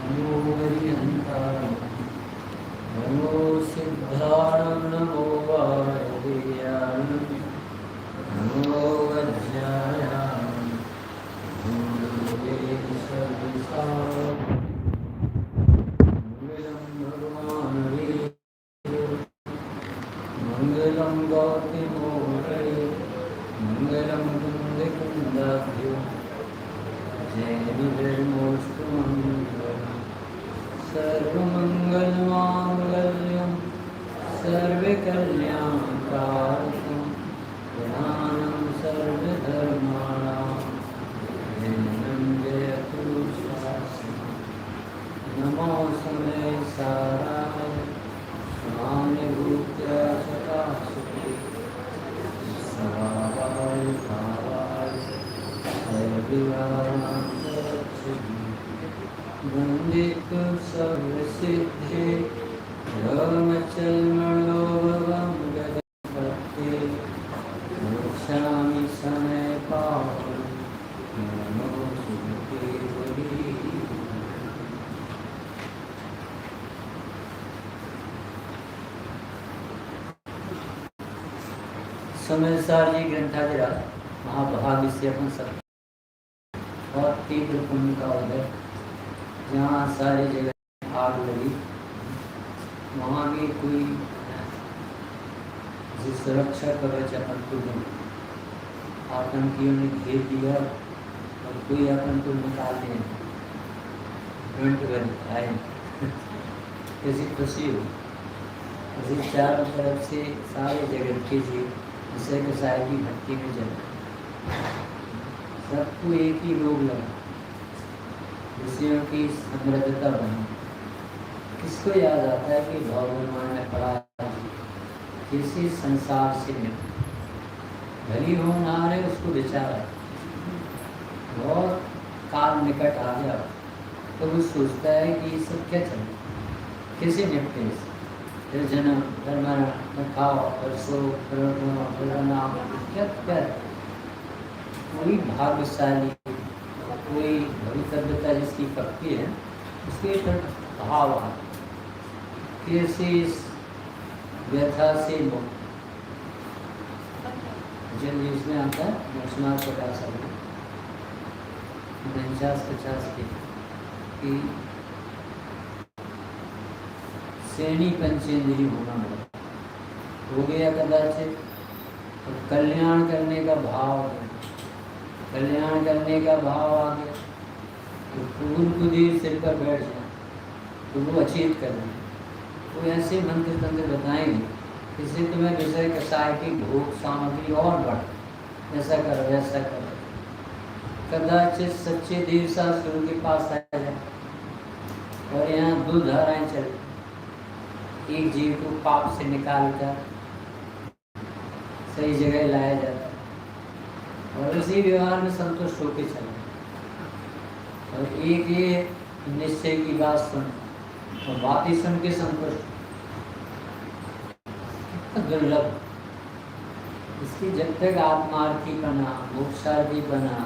नमो हरिहंताय नमो सिद्धाणं नमो वायुदेयाय नमो वज्रायाय नमो वेदसर्वसाय मंगलं भगवान् विष्णु मंगलं गौतमोहरे मंगलं कुन्दकुन्दाभ्यो जयविजयमोऽस्तु मङ्गलम् सर्वमङ्गलमाङ्गल्यं सर्वकल्याणकारकं ज्ञानं सर्वधर्माणां शरणं जयतु शास्त्रम् नमो समय साराय स्वामिभूत्या सदाशिवे सवाय भावाय वन्दितु सर्वसिद्धे रामचरणोभवं गणपते मोक्षामि समय पावनं नमो सुदेवरी। समय सारी ग्रंथाधिरा महाभाग्य से अपन सब और तीव्र पुण्य का उदय जहाँ सारी जगह आग लगी वहाँ भी कोई सुरक्षा कवच अपन को आतंकियों ने घेर दिया और कोई अपन को निकालने आए कैसी खुशी हो। ऐसी चारों तरफ से सारे जगत के जीव विषय के साय की भक्ति में जल सबको एक ही रोग लगा विषयों की समृद्धता बनी। किसको याद आता है कि भगवान ने पढ़ा किसी संसार से निकल भली हो ना रहे उसको बेचारा बहुत काल निकट आ गया तो वो सोचता है कि ये सब क्या चले कैसे निपटे फिर जन्म फिर मरण फिर खाओ फिर सो फिर उठो फिर नाम क्या क्या कोई भाग्यशाली कोई भवितव्यता जिसकी पक्की है उसके भाव कैसे इस व्यथा से मुक्त जल्दी इसमें आता है मोक्षनाथ प्रकाश 49-50 की श्रेणी पंचेंद्री होना हो गया कदाचित तो कल्याण करने का भाव कल्याण करने का भाव आ गया तो पूर्ण कुदीर सिर पर बैठ जाए तो वो अचेत करना वो ऐसे मंत्र तंत्र बताएंगे इससे तुम्हें विषय कसाय की भोग सामग्री और बढ़ ऐसा करो ऐसा करो। कदाचित सच्चे देव शास्त्र के पास आ जाए और यहाँ 2 धाराएं चले एक जीव को पाप से निकाल कर सही जगह लाया जाता है और उसी व्यवहार में संतुष्ट होकर चले और एक ये निश्चय की बात सुन और बात ही सुन के संतुष्ट दुर्लभ इसकी जब तक आत्मार्थी बना मोक्षार्थी बना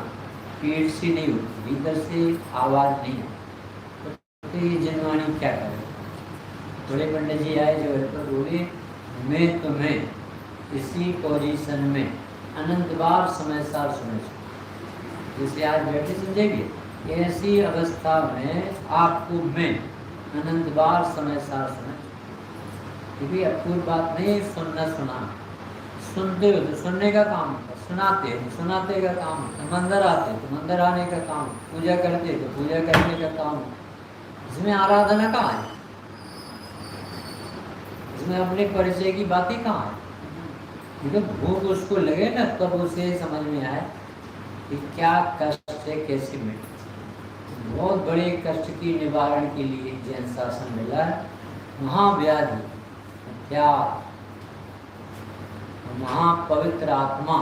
पेट से नहीं होती भीतर से आवाज नहीं है तो ये जनवाणी क्या करे। बड़े पंडित जी आए जो तो बोले मैं तुम्हें इसी पोजीशन में अनंत बार समय सार सुने जैसे आज बैठे समझेंगे ऐसी अवस्था में आपको मैं अनंत बार समय सार सुने क्योंकि अपूर्व बात नहीं सुनना सुना सुनते हो तो सुनने का काम होता सुनाते हो सुनाते का काम होता मंदिर आते तो मंदिर आने का काम पूजा करते तो पूजा करने का काम इसमें आराधना कहाँ है इसमें अपने परिचय की बात ही कहाँ है। तो भूख उसको लगे ना तब उसे समझ में आए कि क्या कष्ट है कैसे मिटे। बहुत बड़े कष्ट की निवारण के लिए जैन शासन मिला है महाव्याधि क्या महापवित्र आत्मा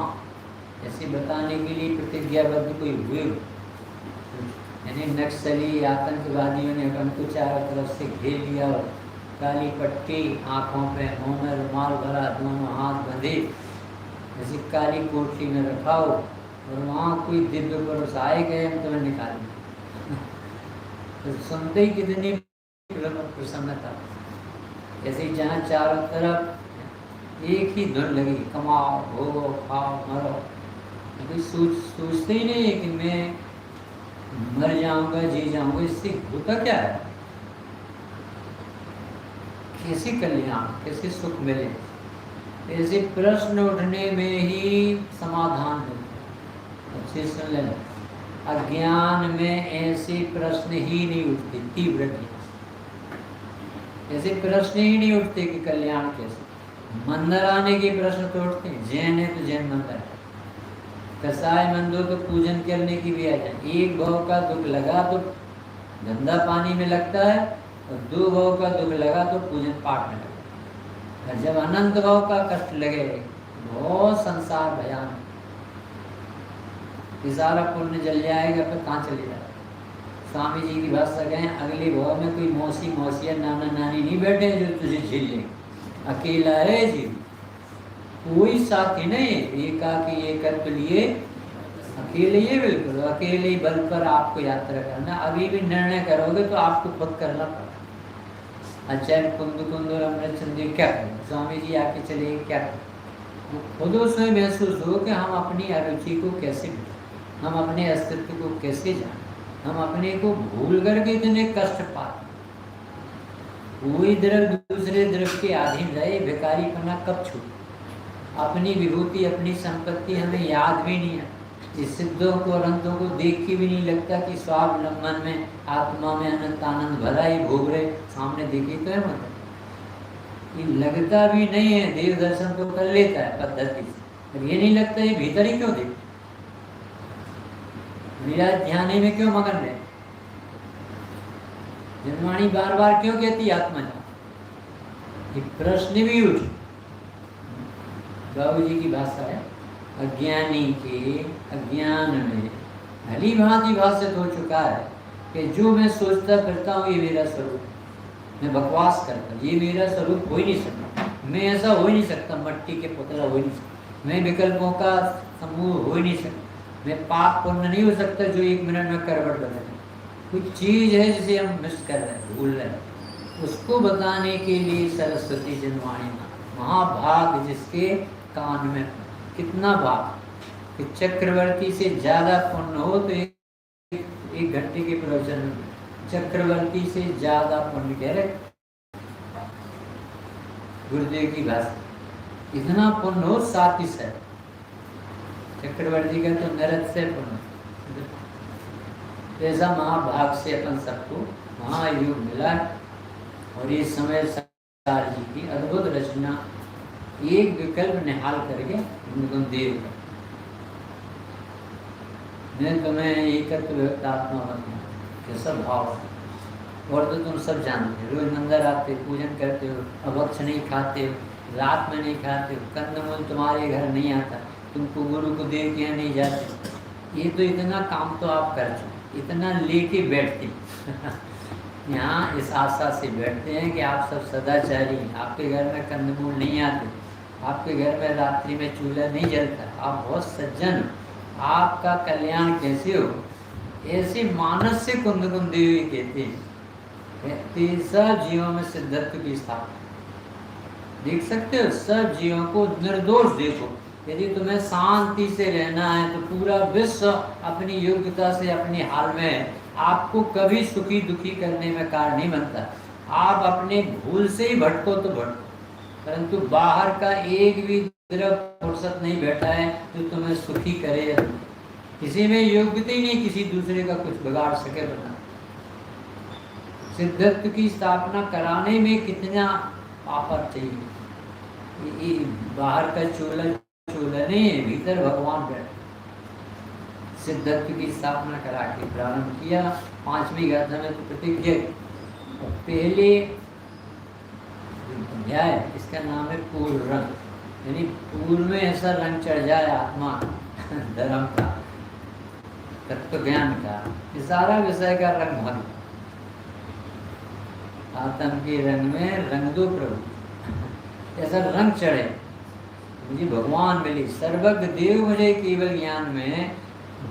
ऐसे बताने के लिए प्रतिज्ञाबद्ध कोई हुए यानी नक्सली आतंकवादियों ने हमको चारों तरफ से घेर लिया और काली पट्टी आँखों पे मुँह में रुमाल भरा दोनों हाथ बंधे जैसे काली कोठरी में रखाओ और वहाँ कोई दिव्य पुरुष आए गए हम तुम्हें निकालेंगे तो सुनते ही कितनी प्रसन्नता, जैसे जहाँ चारों तरफ एक ही धुन लगी, कमाओ भोगो खाओ मरो, अभी सोचते ही नहीं है कि मैं मर जाऊंगा जी जाऊंगा, इससे होता क्या है, कैसे कल्याण कैसे सुख मिले, ऐसे प्रश्न उठने में ही समाधान मिलता। अच्छे सुन लेना, अज्ञान में ऐसे प्रश्न ही नहीं उठते, तीव्र ऐसे प्रश्न ही नहीं उठते कि कल्याण कैसे। मंदिर आने के प्रश्न तो उठते हैं, जैन है तो जैन मंदिर है, कसाय मंदो तो पूजन करने की भी आ जाए। एक भाव का दुख लगा तो धंधा पानी में लगता है, और दो भाव का दुख लगा तो पूजन पाठ में लगता है। और जब अनंत भाव का कष्ट लगे, बहुत संसार भयानक, सारा पुण्य जल जाएगा, फिर कहाँ चले जाएगा। स्वामी जी की भाषा कहें, अगले भाव में कोई मौसी मौसी या नाना नानी नहीं बैठे जो तुझे झेल ले, अकेला है जीव, कोई साथी नहीं, एकाकी एकत्व लिए अकेले ही, बिल्कुल अकेले ही बल पर आपको यात्रा करना। अभी भी निर्णय करोगे तो आपको खुद करना पड़ेगा। अच्छा कुंद कुंद और अमृत चंदी क्या करें, स्वामी जी आके चले क्या करें, खुद उसमें महसूस हो कि हम अपनी अरुचि को कैसे, हम अपने अस्तित्व को कैसे जाने, हम अपने को भूल करके इतने कष्ट पाते, कोई द्रव्य दूसरे द्रव्य के अधीन रहे, भिखारीपना कब छूटे, अपनी विभूति अपनी संपत्ति हमें याद भी नहीं है, इस सिद्धों को अनंतों को देख के भी नहीं लगता कि स्वावलंबन में आत्मा में अनंत आनंद भरा ही भोग रहे, सामने दिखी तो है, मतलब ये लगता भी नहीं है। देव दर्शन तो कर लेता है पद्धति से, पर ये नहीं लगता ये भीतर ही क्यों देख, मेरा ध्यान में क्यों मगन है, जनवाणी बार बार क्यों कहती आत्मा जा, ये प्रश्न भी उठ। बाबू जी की भाषा है, अज्ञानी के अज्ञान में भली भांति भाषित हो चुका है कि जो मैं सोचता फिरता हूँ ये मेरा स्वरूप, मैं बकवास करता, ये मेरा स्वरूप हो ही नहीं सकता, मैं ऐसा हो ही नहीं सकता, मट्टी के पुतला हो ही नहीं सकता, मैं विकल्पों का समूह हो ही नहीं सकता, मैं पाप पुण्य नहीं हो सकता जो एक मिनट में करवट बदले। कुछ चीज है जिसे हम मिस कर रहे हैं, भूल रहे हैं, उसको बताने के लिए सरस्वती जनवाणी महाभाग जिसके कान में, कितना भाग कि चक्रवर्ती से ज्यादा पुण्य हो तो एक घंटे के प्रवचन में चक्रवर्ती से ज्यादा पुण्य कह रहे गुरुदेव की भाषा, इतना पुण्य हो साथ ही साथ चक्रवर्ती का तो नरक से पुण्य, ऐसा महाभाग से अपन सबको महायुग मिला। और ये समय सरकार जी की अद्भुत रचना, एक विकल्प निहाल करके उनको देव का, मैं तुम्हें एकत्व आत्मा बनना कैसा भाव, और तो तुम सब जानते हो, रोज मंदिर आते पूजन करते हो, अभक्ष नहीं खाते हो, रात में नहीं खाते हो, कंदमूल तुम्हारे घर नहीं आता, तुमको गुरु को देव के यहाँ नहीं जाते, ये तो इतना काम तो आप कर चुके, इतना लेके बैठते यहाँ इस आशा से बैठते हैं कि आप सब सदाचारी, आपके घर में कंदमूल नहीं आते, आपके घर में रात्रि में चूल्हा नहीं जलता, आप बहुत सज्जन, आपका कल्याण कैसे हो, ऐसे मानस से कुंद कुंद देवी कहते हैं। सब जीवों में सिद्धत्व की स्थापना देख सकते हो, सब जीवों को निर्दोष देखो। यदि तुम्हें शांति से रहना है तो पूरा विश्व अपनी योग्यता से अपने हाल में है, आपको कभी सुखी दुखी करने में कारण नहीं बनता। आप अपने भूल से ही भटको तो भटको, परंतु बाहर का एक भी द्रव फुर्सत नहीं बैठा है जो तुम्हें सुखी करे। किसी में योग्यता ही नहीं किसी दूसरे का कुछ बिगाड़ सके बना। सिद्धत्व की स्थापना कराने में कितना पापड़ चाहिए। ये बाहर का चूल्हा नहीं है, भीतर भगवान बैठे। सिद्धत्व की स्थापना करा के प्रारंभ किया। 5वीं गाथा में प्रतिज्ञा, पहले अध्याय इसका नाम है पूर्ण रंग, यानी पूर्व में ऐसा रंग चढ़ जाए आत्मा धर्म का, तत्व ज्ञान का, ये सारा विषय का रंग भंग। आत्म के रंग में रंग दो प्रभु, ऐसा रंग चढ़े, मुझे भगवान मिले, सर्वज्ञ देव मुझे केवल ज्ञान में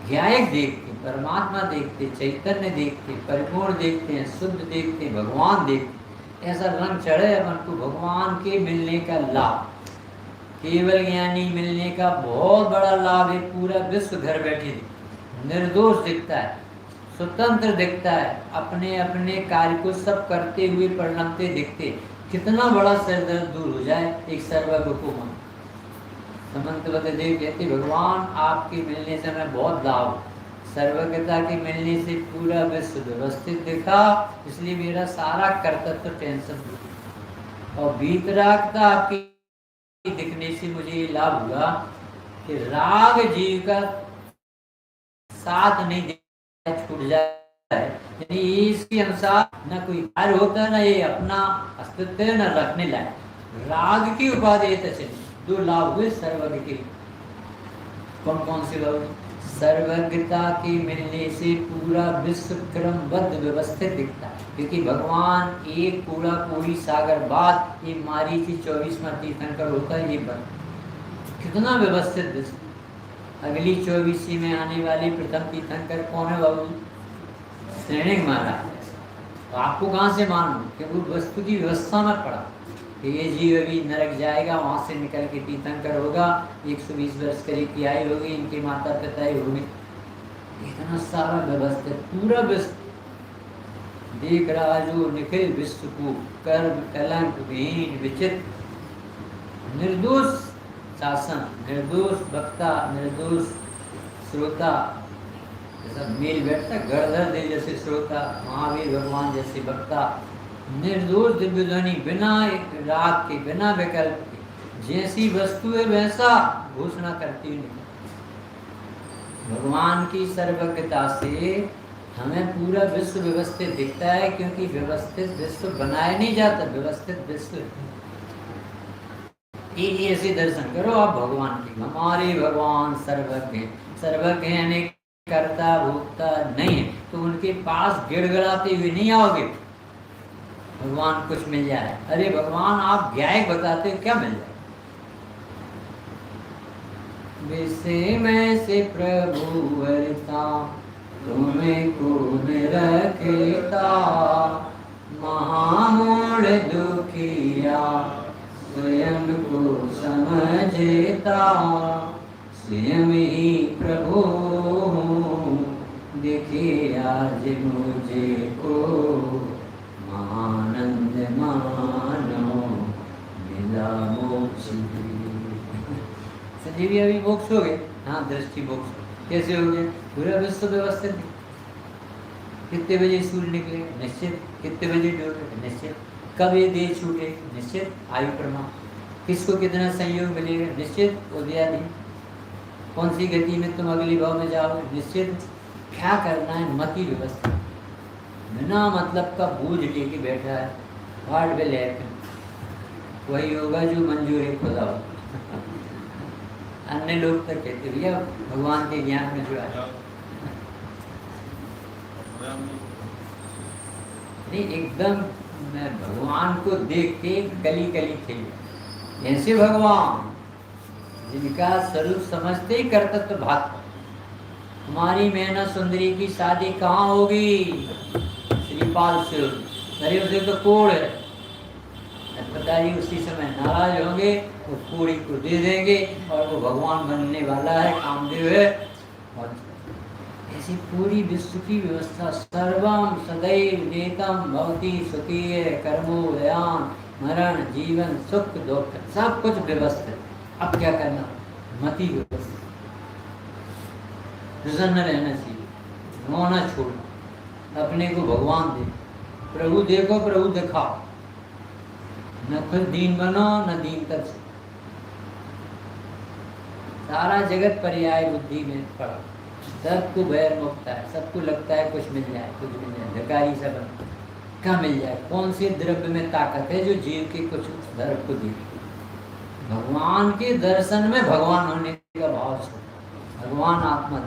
ज्ञायक देख के परमात्मा देखते, चैतन्य देखते, परिपूर्ण देखते हैं, शुद्ध देखते, भगवान देखते, ऐसा रंग चढ़े अपन को भगवान के मिलने का लाभ। केवल ज्ञानी मिलने का बहुत बड़ा लाभ है। पूरा विश्व घर बैठे निर्दोष दिखता है, स्वतंत्र दिखता है, अपने अपने कार्य को सब करते हुए परिणमते दिखते। कितना बड़ा सिरदर्द दूर हो जाए एक सर्वज्ञ को मन। समंतवत देव कहते भगवान आपके मिलने से मैं बहुत लाभ, सर्वज्ञता के मिलने से पूरा विश्व व्यवस्थित दिखा, इसलिए मेरा सारा कर्तव्य टेंशन दूर। और वीतरागता आपकी दिखने से मुझे ये लाभ हुआ कि राग जीव का साथ नहीं छूट जाए, यानी इसके अनुसार न कोई कार्य होता, न ये अपना अस्तित्व न रखने लायक। राग की उपाधि चले दो लाभ हुए सर्वज्ञ के। कौन कौन से लाभ? सर्वज्ञता के मिलने से पूरा विश्व क्रमबद्ध व्यवस्थित दिखता है, क्योंकि भगवान एक कूड़ा कोड़ी सागर बाद ये मारीची 24वां तीर्थंकर होता है। ये बन कितना व्यवस्थित विश्व। अगली 24वीं में आने वाले प्रथम तीर्थंकर कौन है बाबू? श्रेणिक महाराज। तो आपको कहाँ से मालूम कि वो वस्तु की व्यवस्था में पड़ा कि ये जीव अभी नरक जाएगा, वहां से निकल के तीर्थंकर होगा, 120 वर्ष करीब की आयु होगी, इनके माता पिता ही होंगे। इतना सारा व्यवस्थित पूरा विश्व देख रहा जो निखिल विश्व को कर्म कलंक विहीन विचित्र निर्दोष शासन, निर्दोष वक्ता, निर्दोष श्रोता, जैसा मेल बैठता गणधर दे जैसे श्रोता, महावीर भगवान जैसे वक्ता, निर्दोष दिव्य ध्वनि, बिना एक राग के, बिना विकल्प के, जैसी वस्तु है वैसा घोषणा करती हुई निकल। भगवान की सर्वज्ञता से हमें पूरा विश्व व्यवस्थित दिखता है, क्योंकि व्यवस्थित विश्व बनाया नहीं जाता, व्यवस्थित विश्व। ये ऐसे दर्शन करो आप भगवान के। हमारे भगवान सर्वज्ञ, सर्वज्ञ यानी कर्ता भोक्ता नहीं है, तो उनके पास गिड़गिड़ाते हुए नहीं आओगे भगवान कुछ मिल जाए। अरे भगवान आप ज्ञायक बताते हो, क्या मिल जाए? विषय में से प्रभु वरता, तुम्हें कौन रखेता, महामूढ़ दुखिया स्वयं को समझता, स्वयं ही प्रभु दिखे आज मुझे को, आनंद मानो मिला मोक्ष। संजीवी अभी मोक्ष हो गए। हाँ, दृष्टि मोक्ष कैसे हो गए? पूरा विश्व व्यवस्थित। कितने बजे सूर्य निकले? निश्चित। कितने बजे डूबे? निश्चित। कब ये देह छूटे? निश्चित। आयु प्रमाण। किसको कितना संयोग मिलेगा? निश्चित। उदयादि कौन सी गति में तुम अगली भाव में जाओगे? निश्चित। क्या करना है? मति व्यवस्था, बिना मतलब का बोझ लेके बैठा है, हार्ड विल हैपन, वही होगा जो मंजूर है खुदा हो। अन्य लोग तक कहते भैया भगवान के ज्ञान में जो आया नहीं, एकदम मैं भगवान को देख के कली कली खेल। ऐसे भगवान जिनका स्वरूप समझते ही कर्तव्य भाग। हमारी मैना सुंदरी की शादी कहाँ होगी? श्रीपाल से। अरे उसे तो कोड़ है, पिताजी उसी समय नाराज होंगे, वो कोड़ी को दे देंगे और वो भगवान बनने वाला है, कामदेव है। और ऐसी पूरी विश्व की व्यवस्था, सर्वम सदैव नेतम भवती सुखी कर्मो दयान मरण जीवन सुख दुख, सब कुछ व्यवस्थित। अब क्या करना? मति व्यवस्थित, प्रसन्न रहना चाहिए, रोना छोड़ना, अपने को भगवान दे। प्रभु देखो, प्रभु दिखाओ, न खुद दीन बनो न दीन तक। सारा जगत पर्याय बुद्धि में पड़ा, सबको भय मुक्त है, सबको लगता है कुछ मिल जाए, कुछ मिल जाए, भिखारी सब क्या मिल जाए। कौन से द्रव्य में ताकत है जो जीव के कुछ धर्म को दे? भगवान के दर्शन में भगवान होने का भाव से, भगवान आत्मा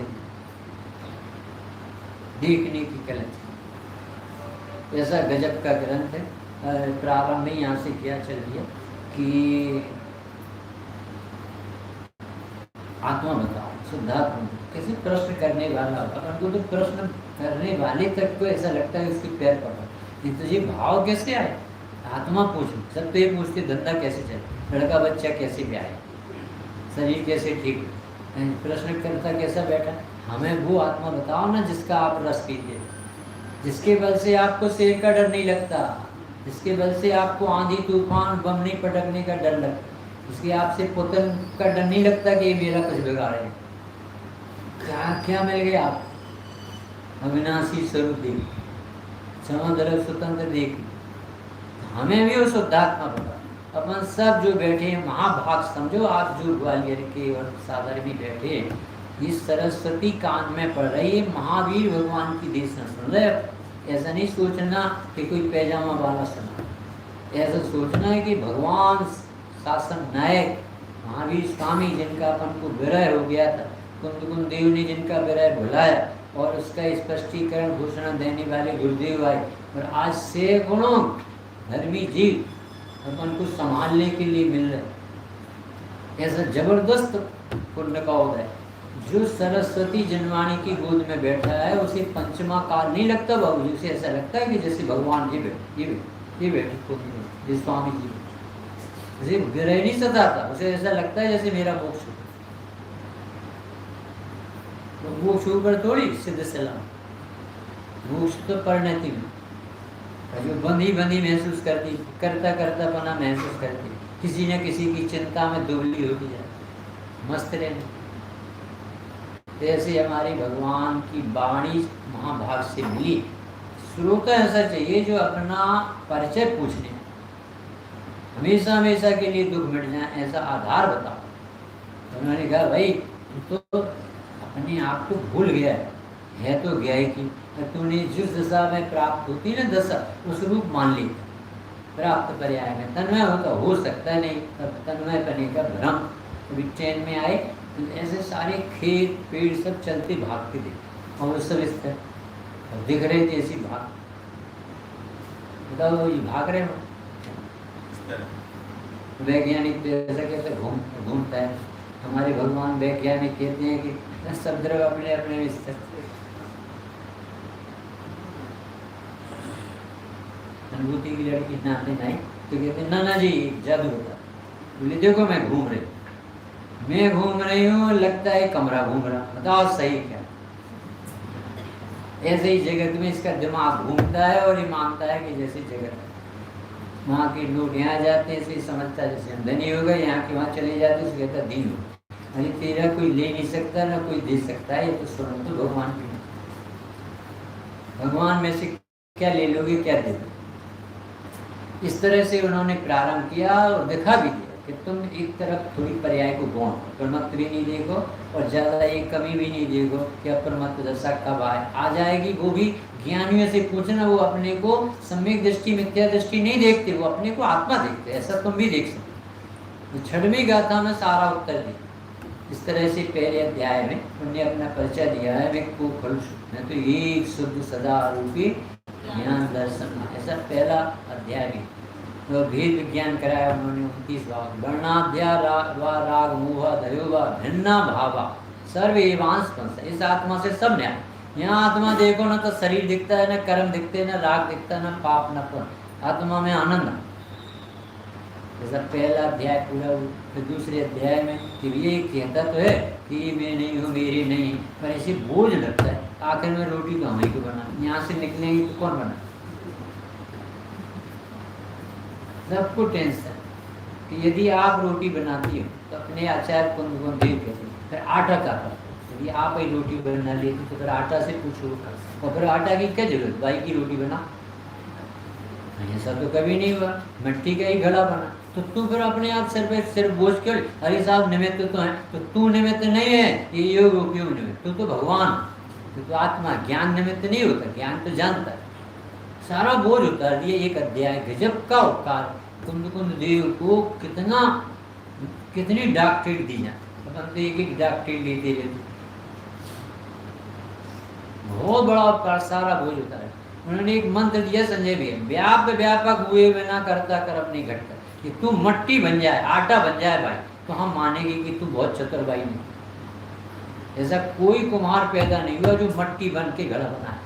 देखने की कला। ऐसा गजब का ग्रंथ है। प्रारंभ में यहाँ से क्या चल दिया कि आत्मा बताओ, शुद्धात्मा कैसे प्रश्न करने वाला होगा। अपन को तो प्रश्न करने वाले तक को ऐसा लगता है उसके पैर पकड़, ये तुझे भाव कैसे आए? आत्मा पूछो, सब तो ये पूछते धंधा कैसे चले, लड़का बच्चा कैसे ब्याहे, शरीर कैसे ठीक, प्रश्न करता कैसा बैठा। हमें वो आत्मा बताओ ना जिसका आप रस पीते, जिसके बल से आपको शेर का डर नहीं लगता, जिसके बल से आपको आंधी तूफान बम नहीं पटकने का डर लगता, जिसके आपसे पुतन का डर नहीं लगता कि ये मेरा कुछ बिगाड़े। क्या क्या मिल गया आप? अविनाशी स्वरूप देख, समुद्र स्वतंत्र देख। हमें भी वो शुद्धात्मा पता। अपन सब जो बैठे हैं महाभाग समझो, आप जो ग्वालियर के और सागर में बैठे हैं, ये सरस्वती कान में पड़ रही है, महावीर भगवान की देश सुन रहे। ऐसा नहीं सोचना कि कोई पैजामा वाला सुना, ऐसा सोचना है कि भगवान शासन नायक महावीर स्वामी जिनका अपन को विरह हो गया था, कुंद देव ने जिनका विरह भुलाया और उसका स्पष्टीकरण घोषणा देने वाले गुरुदेव आए, और आज सैकड़ों धर्मी जीव अपन को संभालने के लिए मिल रहे। ऐसा जबरदस्त पुण्य का उदय। जो सरस्वती जनवाणी की गोद में बैठा है उसे पंचमा काल नहीं लगता बाबू जी, उसे ऐसा लगता है कि जैसे भगवान जी बैठे, ये बैठे खुद में, ये स्वामी जी उसे विरह नहीं सताता, उसे ऐसा लगता है जैसे मेरा मोक्ष हो। तो मोक्ष ऊपर थोड़ी सिद्ध सलाम, मोक्ष तो परिणति में जो बंधी बंधी महसूस करती, करता करता बना महसूस करती, किसी न किसी की चिंता में दुबली होती जाए, मस्त रहने। ऐसे हमारी भगवान की वाणी महाभाग से मिली। श्रोता ऐसा चाहिए जो अपना परिचय पूछने, हमेशा हमेशा के लिए दुख मिट जाए ऐसा आधार बताओ। उन्होंने कहा भाई तो अपने आप को भूल गया है तो गया ही की, तूने जिस दशा में प्राप्त होती ना दशा उस रूप मान ली, प्राप्त पर्याय में तन्मय होता हो सकता है नहीं, तन्मय करने का भ्रम। कभी ट्रेन में आए तो ऐसे सारे खेत पेड़ सब चलते भागते थे और सब इस तरह दिख रहे थे, ऐसी भाग बताओ ये भाग रहे हो। वैज्ञानिक तो ऐसा कहते घूमता है, हमारे भगवान वैज्ञानिक कहते हैं कि सब द्रव अपने अपने अनुभूति की लड़की नाते नहीं तो कहते ना जी जादू होता। बोले देखो मैं घूम रही हूँ, लगता है कमरा घूम रहा, बताओ सही क्या। ऐसे ही जगत में इसका दिमाग घूमता है और ये मानता है कि जैसे जगत है, वहाँ के लोग यहाँ जाते हैं इसे समझता है जैसे हम धनी हो गए, यहाँ के वहाँ चले जाते हैं कहता दीन हो। अरे तेरा कोई ले नहीं सकता ना कोई दे सकता है, ये तो स्वयं तो भगवान की, भगवान में से क्या ले लोगे क्या दे दोगे। इस तरह से उन्होंने प्रारंभ किया और दिखा भी दिया कि तुम एक तरफ थोड़ी पर्याय को गौण प्रमत्त भी नहीं देखो और ज़्यादा एक कमी भी नहीं देखो कि अप्रमत्त दशा कब आ जाएगी। वो भी ज्ञानियों से पूछना, वो अपने को सम्यक दृष्टि मिथ्या दृष्टि नहीं देखते, वो अपने को आत्मा देखते, ऐसा तुम भी देख सकते। तो छठवीं गाथा में सारा उत्तर दिया। इस तरह से पहले अध्याय में उन्होंने अपना परिचय दिया है, मैं तो एक शुद्ध सदा रूपी ज्ञान दर्शन, ऐसा पहला अध्याय में तो भेद विज्ञान कराया उन्होंने 29 भाग। वर्णाध्या राग मोह दयोवा भिन्ना भावा सर्व एवांश पंस, इस आत्मा से सब न्याय। यहाँ आत्मा देखो ना तो शरीर दिखता है, ना कर्म दिखते, ना राग दिखता, ना पाप ना पुण्य, आत्मा में आनंद। जैसा पहला अध्याय पूरा, फिर दूसरे अध्याय में कि ये कहता तो है कि मैं नहीं हूँ मेरी नहीं, पर ऐसे बोझ लगता है। आखिर में रोटी तो हमें को बना, यहाँ से निकलेंगे तो कौन बना, सबको टेंशन कि यदि आप रोटी बनाती हो तो अपने आचार्य कुंद को देव कहते हैं, फिर आटा का कर, यदि आप ही रोटी बना लेती तो फिर आटा से पूछो, और फिर आटा की क्या जरूरत, भाई की रोटी बना। ऐसा तो कभी नहीं हुआ, मिट्टी का ही घड़ा बना, तो तू फिर अपने आप सिर पे सिर बोझ क्यों। अरे साहब निमित्त तो है, तो तू निमित्त नहीं है, ये योग क्यों निमित्त, तू तो भगवान, तो आत्मा। ज्ञान निमित्त नहीं होता, ज्ञान तो जानता है, सारा बोझ उतार दिया। एक अध्याय गजब का उपकार, कुंद देव को कितनी डॉक्टरेट दी जाए, अपन तो एक डॉक्टरेट लेते रहते, बहुत बड़ा उपकार, सारा बोझ उतारा। उन्होंने एक मंत्र दिया संजय भी, व्यापक हुए बिना करता कर्म नहीं घटता, कि तू मट्टी बन जाए, आटा बन जाए भाई, तो हम मानेंगे कि तू बहुत चतुर भाई नहीं। ऐसा कोई कुम्हार पैदा नहीं हुआ जो मट्टी बन के घड़ा बनाए,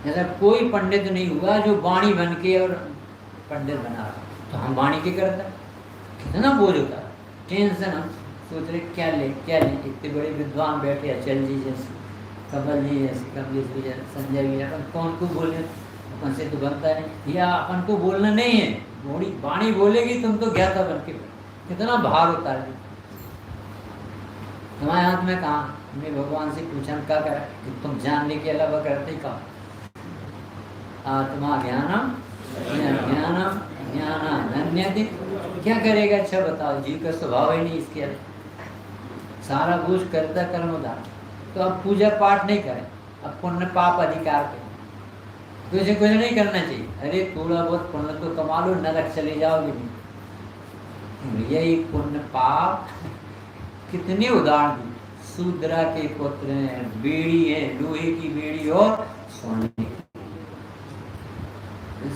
ऐसा कोई पंडित नहीं हुआ जो वाणी बन के और पंडित बना रहा। तो हम वाणी के करते हैं, कितना बोझ होता है, टेंशन। हम सोच रहे क्या ले क्या ले, इतने बड़े विद्वान बैठे, अचल जी जैसे, कमल जी जैसे, कमलेश जी जैसे, संजय जी, अपन कौन को बोले, अपन से तो बनता नहीं, या अपन को बोलना नहीं है, वाणी बोलेगी तुम तो ज्ञाता बन के, कितना भार होता है। तुम्हारे हाथ में कहाँ, हमने भगवान से पूछा क्या करा कि तुम जानने के अलावा करते कहा, आत्मा ज्ञानम ज्ञानम ज्ञानानन्यते, क्या करेगा, अच्छा बताओ, जीव का स्वभाव ही नहीं इसके अंदर, सारा बोझ करता कर्मोदार। तो अब पूजा पाठ नहीं करें, अब पुण्य पाप अधिकार करें, तो इसे कुछ नहीं करना चाहिए, अरे थोड़ा बहुत पुण्य तो कमा लो, नरक चले जाओगे नहीं। यही पुण्य पाप कितने उदाहरण दी, शूद्रा के पुत्र हैं, बेड़ी है, लोहे की बेड़ी और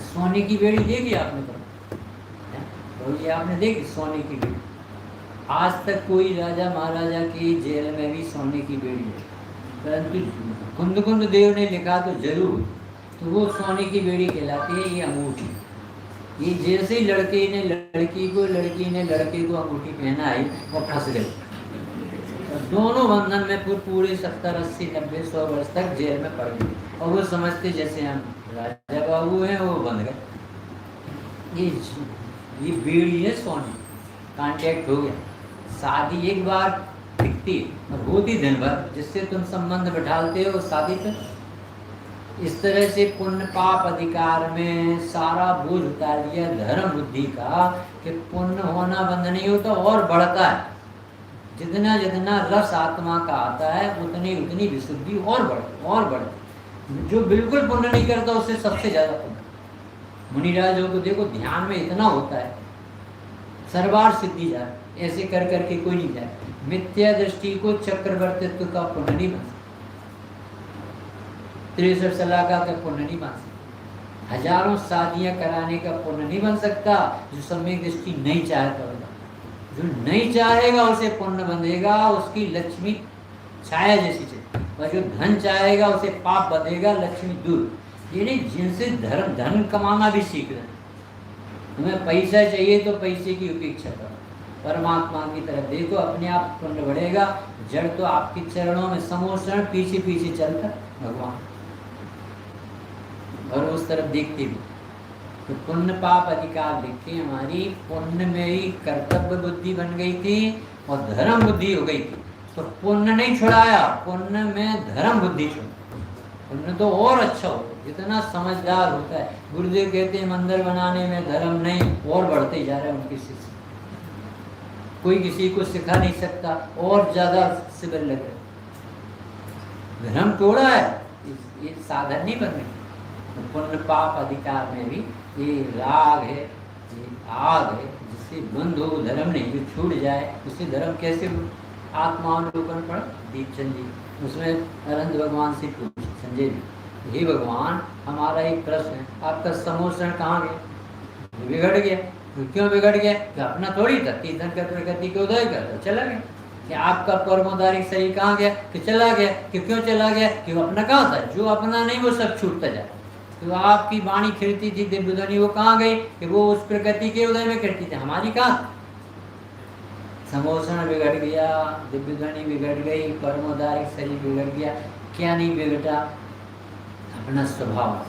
सोने की बेड़ी देखी आपने, तो ये आपने देखी सोने की बेड़ी, आज तक कोई राजा महाराजा की जेल में भी सोने की बेड़ी है, परंतु कुंद कुंद देव ने लिखा तो जरूर, तो वो सोने की बेड़ी कहलाती है। ये अंगूठी, ये जैसे ही लड़के ने लड़की को, लड़की ने लड़के को अंगूठी पहनाई, वो फंस गए, दोनों बंधन में पूरे 70, 80, 90, 100 वर्ष तक जेल में पड़ गए, और वो समझते जैसे हम राजा बाबू हैं, वो बन गए। ये बेड़ी है सोनी, कांटेक्ट हो गया, शादी एक बार टिकती और होती दिन भर, जिससे तुम संबंध बिठालते हो शादी तक। इस तरह से पुण्य पाप अधिकार में सारा बोझ उतार दिया धर्म बुद्धि का, कि पुण्य होना बंद नहीं होता और बढ़ता है, जितना जितना रस आत्मा का आता है उतनी उतनी विशुद्धि और बढ़ती। जो बिल्कुल पुण्य नहीं करता उससे सबसे ज्यादा पुण्य। मुनिराजों को देखो, ध्यान में इतना होता है, सर्वार सिद्धि जाए, ऐसे कर करके कोई नहीं जाए। मिथ्या दृष्टि को चक्रवर्तित्व का पुण्य नहीं बन सकता, 63 सलाका का पुण्य नहीं बन सकता, हजारों शादियां कराने का पुण्य नहीं बन सकता, जो सम्यक दृष्टि नहीं चाहता होगा। जो नहीं चाहेगा उसे पुण्य बंधेगा, उसकी लक्ष्मी छाया जैसी चीज, और जो धन चाहेगा उसे पाप बंधेगा, लक्ष्मी दूर। ये नहीं, जिनसे धन कमाना भी सीख रहे, तुम्हें पैसा चाहिए तो पैसे की उपेक्षा करो, परमात्मा की तरफ देखो, अपने आप पुण्य बढ़ेगा। जड़ तो आपके चरणों में समोषण, पीछे पीछे चलता भगवान, और उस तरफ देखते भी। तो पुण्य पाप अधिकार लिखी हमारी, पुण्य में ही कर्तव्य बुद्धि बन गई थी और धर्म बुद्धि हो गई थी। तो पुण्य नहीं छुड़ाया, पुण्य में धर्म बुद्धि छुड़ा। पुण्य तो और अच्छा हो, जितना समझदार होता है। गुरुदेव कहते हैं मंदिर बनाने में धर्म नहीं, और बढ़ते जा रहे हैं उनके शिष्य। कोई किसी को सिखा नहीं सकता, और ज्यादा शिविर लगे। धर्म तोड़ा है, ये साधन नहीं बने। तो पुण्य पाप अधिकार में भी ये राग है, ये आग है, जिससे बंद हो धर्म नहीं, जो छूट जाए उससे धर्म कैसे हो। आत्मावलोकन पढ़ दीपचंद जी, उसमें अनंत भगवान से पूछे संजय जी, हे भगवान हमारा एक प्रश्न है, आपका समोषण कहाँ गया? बिगड़ गया। तो क्यों बिगड़ गया? कि अपना थोड़ी था, तीर्थन कर प्रकृति के उदय कर चला गया। कि आपका परमोदारिक शरीर कहाँ गया? कि चला गया। कि क्यों चला गया? कि वो अपना कहाँ था? जो अपना नहीं वो सब छूटता जाए। तो आपकी वाणी खिलती थी दिव्य ध्वनि, वो कहाँ गई? कि वो उस प्रकृति के उदय में करती थी, हमारी कहाँ? समोषण बिगड़ गया, दिव्य ध्वनि बिगड़ गई, परमोदारिक शरीर बिगड़ गया। क्या नहीं बिगड़ा? अपना स्वभाव।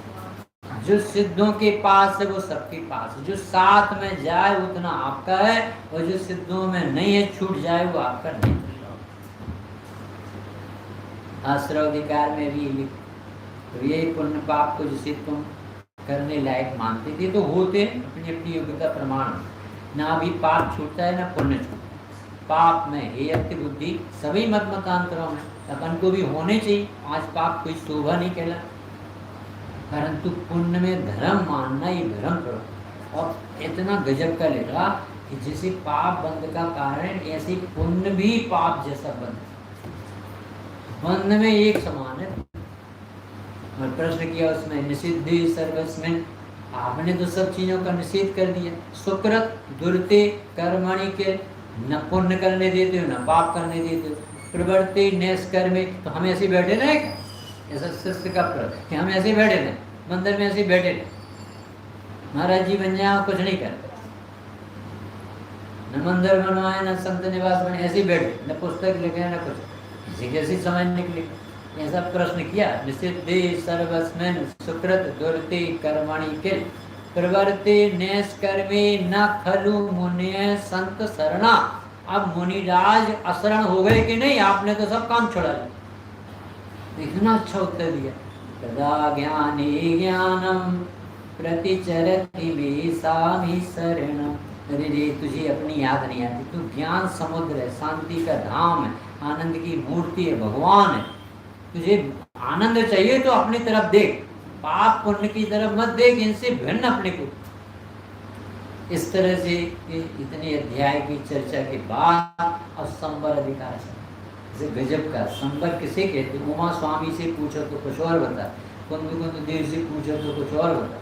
जो सिद्धों के पास है वो सबके पास है, जो साथ में जाए उतना आपका है, और जो सिद्धों में नहीं है छूट जाए वो आपका नहीं। आश्रवाधिकार में भी तो ये पुण्य पाप को जिसे तुम करने लायक मानते थे तो होते अपनी अपनी योग्यता प्रमाण, ना भी पाप छूटता है ना पुण्य छूटता है। पाप में हेयत्य बुद्धि सभी मत मतांतरों में अपन को भी होने चाहिए। आज पाप कोई शोभा नहीं कहला, परंतु पुण्य में धर्म मानना ये धर्म करो। और इतना गजब का लेगा कि जैसे पाप बंध का कारण ऐसे पुण्य भी पाप जैसा बंध में एक समान है। और प्रश्न किया उसमें निषिद्धि सर्वस्मिन्, आपने तो सब चीजों का निषेध कर दिया। सुकृत दुर्ते कर्मणि के, न पुण्य करने देते हो न पाप करने देते हो। प्रवृत्ति नैष्कर्मे, तो हम ऐसे बैठे रहे क्या? ऐसा शिष्य का प्रश्न कि हम ऐसे बैठे रहे, मंदिर में ऐसे बैठे रहे, महाराज जी बन जाए कुछ नहीं करते, न मंदिर बनवाए न संत निवास बने, ऐसे बैठे, न पुस्तक लिखे न कुछ, किसी कैसी समझ निकली? ऐसा प्रश्न किया। निषिद्धे सर्वस्मिन् सुकृत दुर्ते कर्मणि किल प्रवृत्ति नैष्कर्मे न खलु मुने संत शरणा। अब मुनिराज अशरण हो गए कि नहीं? आपने तो सब काम छोड़ा दिया। इतना अच्छा उत्तर दिया। तदा ज्ञानी ज्ञानम प्रतिचरति वेशामि शरणम। अरे रे, तुझे अपनी याद नहीं आती, तू ज्ञान समुद्र है, शांति का धाम है, आनंद की मूर्ति है, भगवान है। तुझे आनंद चाहिए तो अपनी तरफ देख, पाप पुण्य की तरफ मत देख, इनसे भिन्न अपने को। इस तरह से इतने अध्याय की चर्चा के बाद अब संवर अधिकार से गजब का संवर किसे कहते? उमा स्वामी से पूछो तो कुछ और बता, कुंद कुंद देव से पूछो तो कुछ और बता,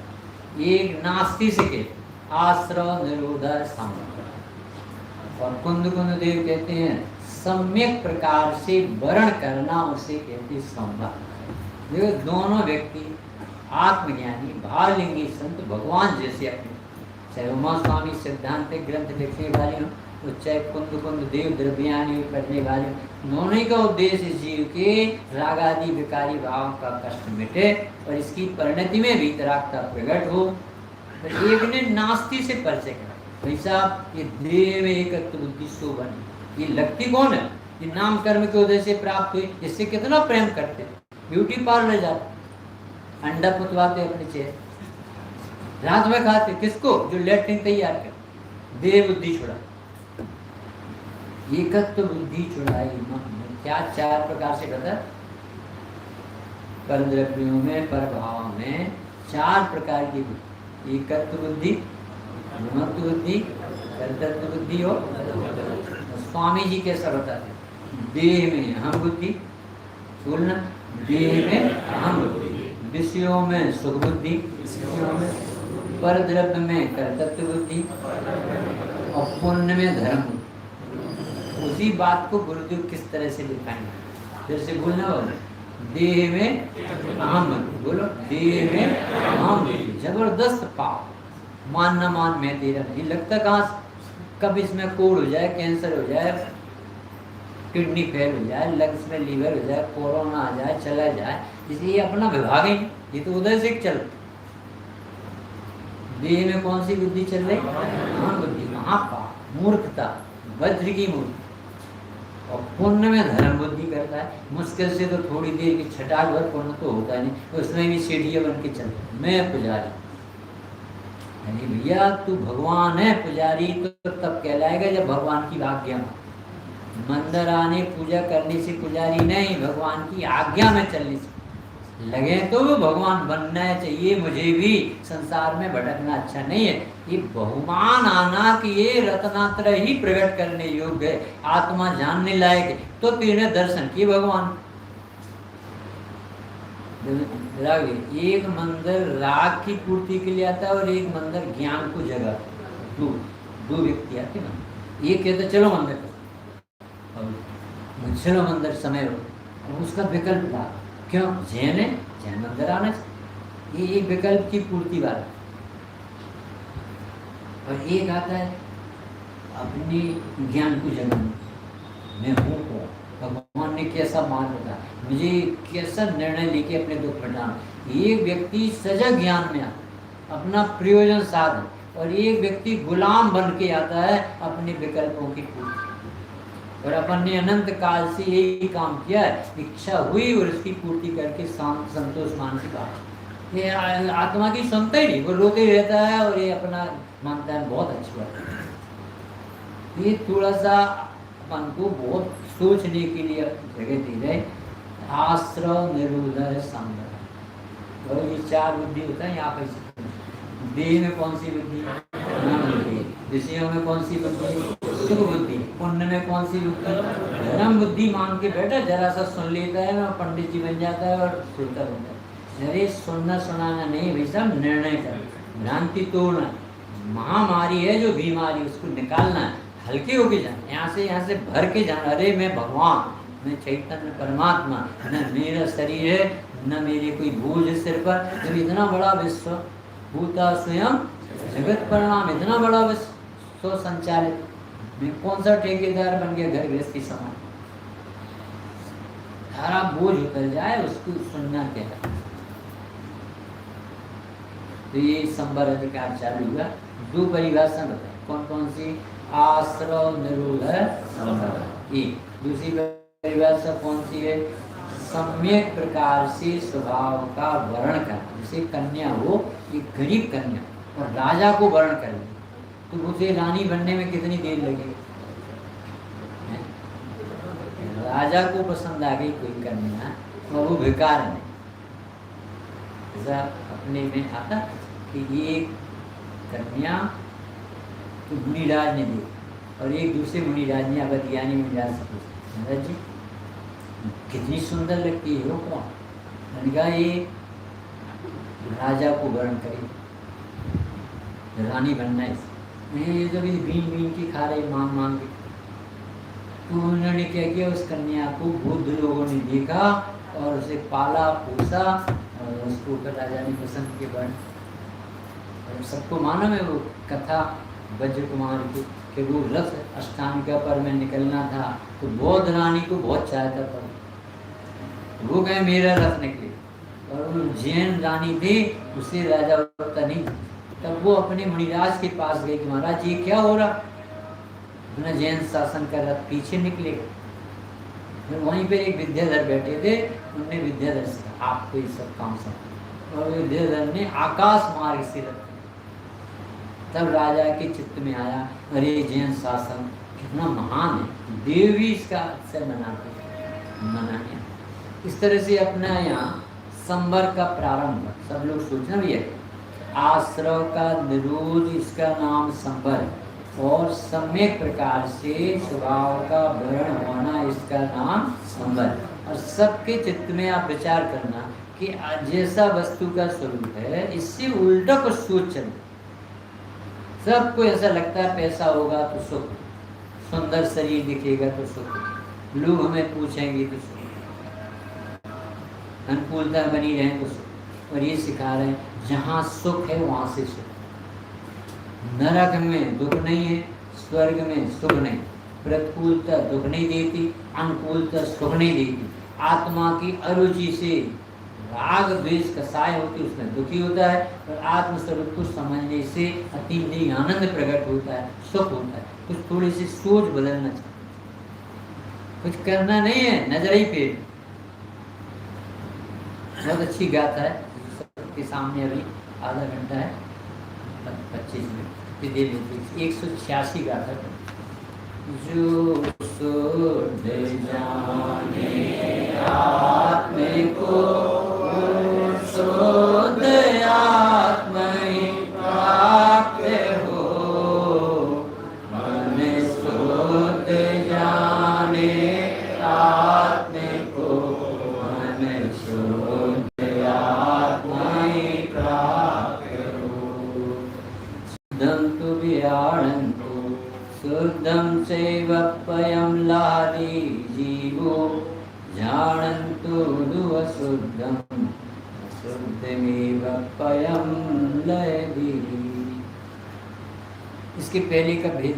एक नास्ती से कहते आश्रव निरोधा संवर, और कुंद कुंद देव कहते हैं सम्यक प्रकार से वर्ण करना, उसे कहते संवर। देखो दोनों व्यक्ति आत्मज्ञानी भावलिंगी संत भगवान जैसे अपने, चाहे उमा स्वामी सिद्धांतिक ग्रंथ लिखने वाले हों, तो चाहे कुंद कुंद देव द्रव्यानी करने वाले हों, दोनों का उद्देश्य जीव के रागादि विकारी भाव का कष्ट मिटे और इसकी परिणति में वीतरागता प्रकट हो। तो एक ने नास्ती से परिचय करा, भाई साहब ये देह में एकत्व बुद्धि सो बनी, ये लगती कौन है? ये नाम कर्म के उदय से प्राप्त हुई, इससे कितना प्रेम करते, ब्यूटी पार्लर जाते, अंडा पुतवाते अपने चेहरे, रात में खाते किसको? जो लेटरिन तैयार कर, देह बुद्धि छुड़ा, एकत्व बुद्धि छुड़ाई। क्या चार प्रकार से बता, पर द्रव्यों में पर भाव में चार प्रकार की बुद्धि, एकत्व बुद्धि, ममत्व बुद्धि, कर्तृत्व बुद्धि और स्वामी जी कैसा बताते, देह में अहम बुद्धि, बोलना देह में अहम बुद्धि, विषयों में सुख बुद्धि, पर द्रव्य में कर्तृत्व बुद्धि और पुण्य में धर्म बुद्धि। उसी बात को गुरुदेव किस तरह से दिखाएंगे, फिर से बोलना बोलो, देह में अहम बुद्धि, बोलो देह में अहम बुद्धि, जबरदस्त पाप, मान न मान मैं तेरा, ये लगता कहाँ से? कब इसमें कोड़ हो जाए, कैंसर हो जाए, किडनी फेल हो जाए, लंग्स में लीवर हो जाए, कोरोना आ जाए, चला जाए, इसलिए अपना विभाग ही, ये तो उधर से चल। देह में कौन सी बुद्धि चल रही? हाँ बुद्धि, महापाप, मूर्खता, वज्र की मूर्ति, और पुण्य में धर्म बुद्धि करता है। मुश्किल से तो थोड़ी देर की छटाक भर पुण्य तो होता नहीं, उसमें भी सीढ़ियाँ बन के चलता, मैं पुजारी। अरे भैया तू भगवान है, पुजारी तो तब कहलाएगा जब भगवान की आज्ञा में, मंदिर आने पूजा करने से पुजारी नहीं, भगवान की आज्ञा में चलने से। लगे तो भगवान बनना चाहिए, मुझे भी संसार में भटकना अच्छा नहीं है। ये बहुमान आना कि ये रत्नात्र ही प्रकट करने योग्य है, आत्मा जानने लायक है, तो तेरे दर्शन किए भगवान। एक मंदिर राग की पूर्ति के लिए आता है और एक मंदिर ज्ञान को जगा, दो व्यक्ति आते ना, ये कहते चलो मंदिर, चलो मंदिर समय हो, उसका विकल्प था क्यों? जैन है, जैन मंदिर आना चाहिए, ये एक विकल्प की पूर्ति वाला। और एक आता है अपनी ज्ञान को जगाने, मैं हूँ कौन, भगवान ने कैसा मान रखा, मुझे कैसा निर्णय लेके अपने दुख मिटाना। एक व्यक्ति सजग ज्ञान में आता, अपना प्रयोजन साधन, और एक व्यक्ति गुलाम बन के आता है अपने विकल्पों की पूर्ति। और अपन ने अनंत काल से यही काम किया है, इच्छा हुई और उसकी पूर्ति करके शांत संतोष मान के बात। ये आत्मा की सुनता ही नहीं, वो रोते ही रहता है और ये अपना मानता है बहुत अच्छी बात। ये थोड़ा सा अपन को बहुत सोचने के लिए जगह दे रहे। आश्रव निरोध संवर, और ये चार बुद्धि होता है यहाँ पर। देह में कौन सी बुद्धि? विषयों में कौन सी बुद्धि? सुख बुद्धि। पुण्य में कौन सी बुद्धि? धर्म बुद्धि। मान के बैठा, जरा सा सुन लेता है ना, पंडित जी बन जाता है और सुनता बनता है। अरे सुनना सुनाना नहीं भाई साहब, निर्णय करना, भ्रांति तोड़ना। महामारी है जो बीमारी, उसको निकालना है, हल्के होके जाना, यहाँ से भर के जाना। अरे मैं भगवान, मैं चैतन्य परमात्मा, न मेरा शरीर है, न मेरे कोई बोझ सिर पर। जब इतना बड़ा विश्व भूता स्वयं जगत परिणाम, इतना बड़ा विश्व संचालित, मैं कौन सा ठेकेदार बन गया घर गृहस्थी समान? सारा बोझ उतर जाए, उसको सुनना क्या है? तो ये संवर अधिकार चालू हुआ। दो परिभाषा बताए, कौन कौन सी? आश्रव निरोध संवर। एक दूसरी परिभाषा कौन सी है? सम्यक प्रकार से स्वभाव का वर्ण करना। जैसे कन्या हो, एक गरीब कन्या और राजा को वर्ण कर ले, तो उसे रानी बनने में कितनी देर लगेगी? राजा को पसंद आ गई कोई कन्या और वो बेकार नहीं। ऐसा अपने में आता कि ये कन्या तो मुनिराज ने दी और एक दूसरे मुनिराज ने अवधियानी मुनिराज से पूछा, महाराज जी कितनी सुंदर लगती है, वो कौन? मैंने कहा ये राजा को वर्ण करे, रानी बनना है। ये जब बीन बीन की खा रही मांग मांग के, तो उन्होंने क्या किया, उस कन्या को बुद्ध लोगों ने देखा और उसे पाला पोसा और उसको राजा ने पसंद के वर्ण। और सबको मालूम है वो कथा वज्र कुमार की, कि वो रथ अष्टांगिका पर में निकलना था तो बौद्ध रानी को बहुत चाहता था, वो कहे मेरा रथ निकले। और वो जैन रानी थी, उसे राजा होता नहीं। तब वो अपने मुनिराज के पास गए कि महाराज ये क्या हो रहा? अपना जैन शासन का रथ पीछे निकले। फिर वहीं पे एक विद्याधर बैठे थे, उन्होंने विद्याधर से कहा आपको ये सब काम सब, और विद्याधर ने आकाश मार्ग से रथ। तब राजा के चित्त में आया, अरे जैन शासन कितना महान है, देव भी इसका से मनाने। इस तरह से अपना यहाँ संवर का प्रारंभ, सब लोग सोचना भी है, आश्रव का निरोध इसका नाम संवर, और सम्यक प्रकार से स्वभाव का वर्ण होना इसका नाम संवर। और सबके चित्त में आप विचार करना कि जैसा वस्तु का स्वरूप है, इससे उल्टा कुछ सोच चले। सबको ऐसा लगता है पैसा होगा तो सुख, सुंदर शरीर दिखेगा तो सुख, लोग हमें पूछेंगे तो सुख, अनुकूलता बनी रहे तो सुख। और ये सिखा रहे हैं जहाँ सुख है वहाँ से सुख। नरक में दुख नहीं है, स्वर्ग में सुख नहीं। प्रतिकूलता दुख नहीं देती, अनुकूलता सुख नहीं देती। आत्मा की अरुचि से राग द्वेष कसाय होती, उसमें दुखी होता है, और आत्मस्वरूप को समझने से अति आनंद प्रकट होता है, सुख होता है। कुछ थोड़ी सी सोच बदलना चाहिए, कुछ करना नहीं है, नजर ही पे। बहुत अच्छी गाथा है, सबके सामने अभी आधा घंटा है, 25 मिनट दे लेते। 186 गाथा। जो शुद्ध जाने आत्म को, शुद्ध आत्म ही प्राप्त हो। मन शुद्ध जाने आत्म को, मन शुद्ध आत्म ही प्राप्त हो। शुद्धं तु विहारन्तु शुद्धं चैव पयं लादि जीवो, जानन्तु अशुद्धं शुद्धमेव पयं लयति। इसके पहले का भेद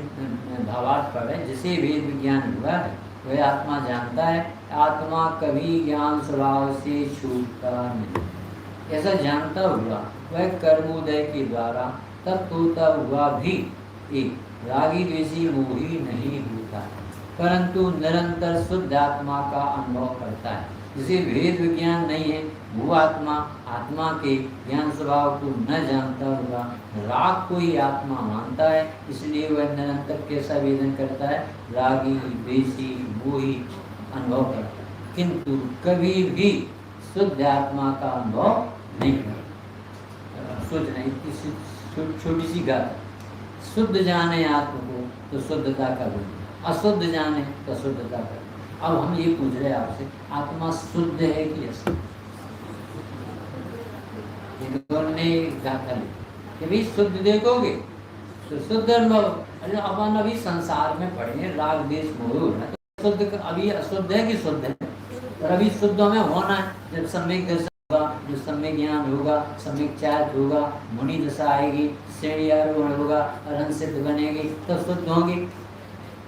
भावार्थ पढ़े। जिसे भेद विज्ञान हुआ है वह आत्मा जानता है, आत्मा कभी ज्ञान स्वभाव से छूटता नहीं। ऐसा जानता हुआ वह कर्मोदय के द्वारा तब होता हुआ भी एक रागी द्वेषी मोही नहीं होता, परंतु निरंतर शुद्ध आत्मा का अनुभव करता है। जिसे भेद विज्ञान नहीं है वो आत्मा आत्मा के ज्ञान स्वभाव को न जानता हुआ राग को ही आत्मा मानता है, इसलिए वह निरंतर कैसा वेदन करता है? रागी द्वेषी मोही अनुभव करता है, किंतु कभी भी शुद्ध आत्मा का अनुभव नहीं करता। सोचना इतनी छोटी सी गाथा। शुद्ध जाने आत्म को तो शुद्धता का गुण, अशुद्ध जाने तो शुद्धता का। अब हम ये पूछ रहे हैं आपसे, आत्मा शुद्ध है कि अशुद्ध? ने गाथा ली कि भाई शुद्ध देखोगे तो शुद्ध अनुभव। अरे अपन अभी संसार में पड़े हैं, राग द्वेष मोह, अशुद्ध, अभी अशुद्ध है कि शुद्ध है? और अभी शुद्ध हमें होना है। जब सम्यक दर्शन होगा, जो सम्यक ज्ञान होगा, सम्यक चार्ज होगा, मुनि दशा आएगी, श्रेणी आरोहण होगा, अरहंत सिद्ध बनेगी, तो शुद्ध होंगे।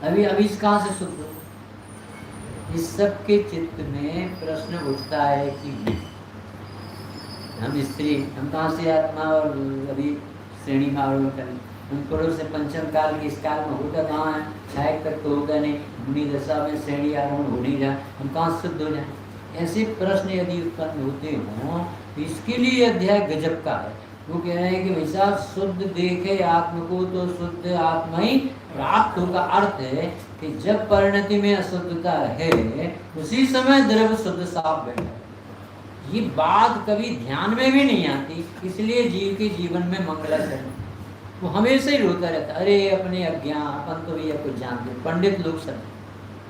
अभी अभी कहाँ से शुद्ध हो? इस सब के चित्त में प्रश्न उठता है कि हम स्त्री, हम कहाँ से आत्मा और अभी श्रेणी में आरोहण करें? हम पुरुष से पंचम काल के इस काल में होता कहाँ है? छायक तक तो होता नहीं, मुनि दशा में श्रेणी आरोहण हो नहीं रहा, हम कहाँ शुद्ध हो जाए? ऐसे प्रश्न यदि उत्पन्न होते हों तो इसके लिए अध्याय गजब का है। वो कह रहे हैं कि वैसा शुद्ध देखे आत्म को तो शुद्ध आत्मा ही प्राप्त होगा। अर्थ है कि जब परिणति में अशुद्धता है उसी समय द्रव्य शुद्ध साफ बैठा है। ये बात कभी ध्यान में भी नहीं आती, इसलिए जीव के जीवन में मंगलाचरण वो हमेशा ही रोता रहता, अरे अपने अज्ञान, अपन तो भैया कुछ जानते। पंडित लोग सब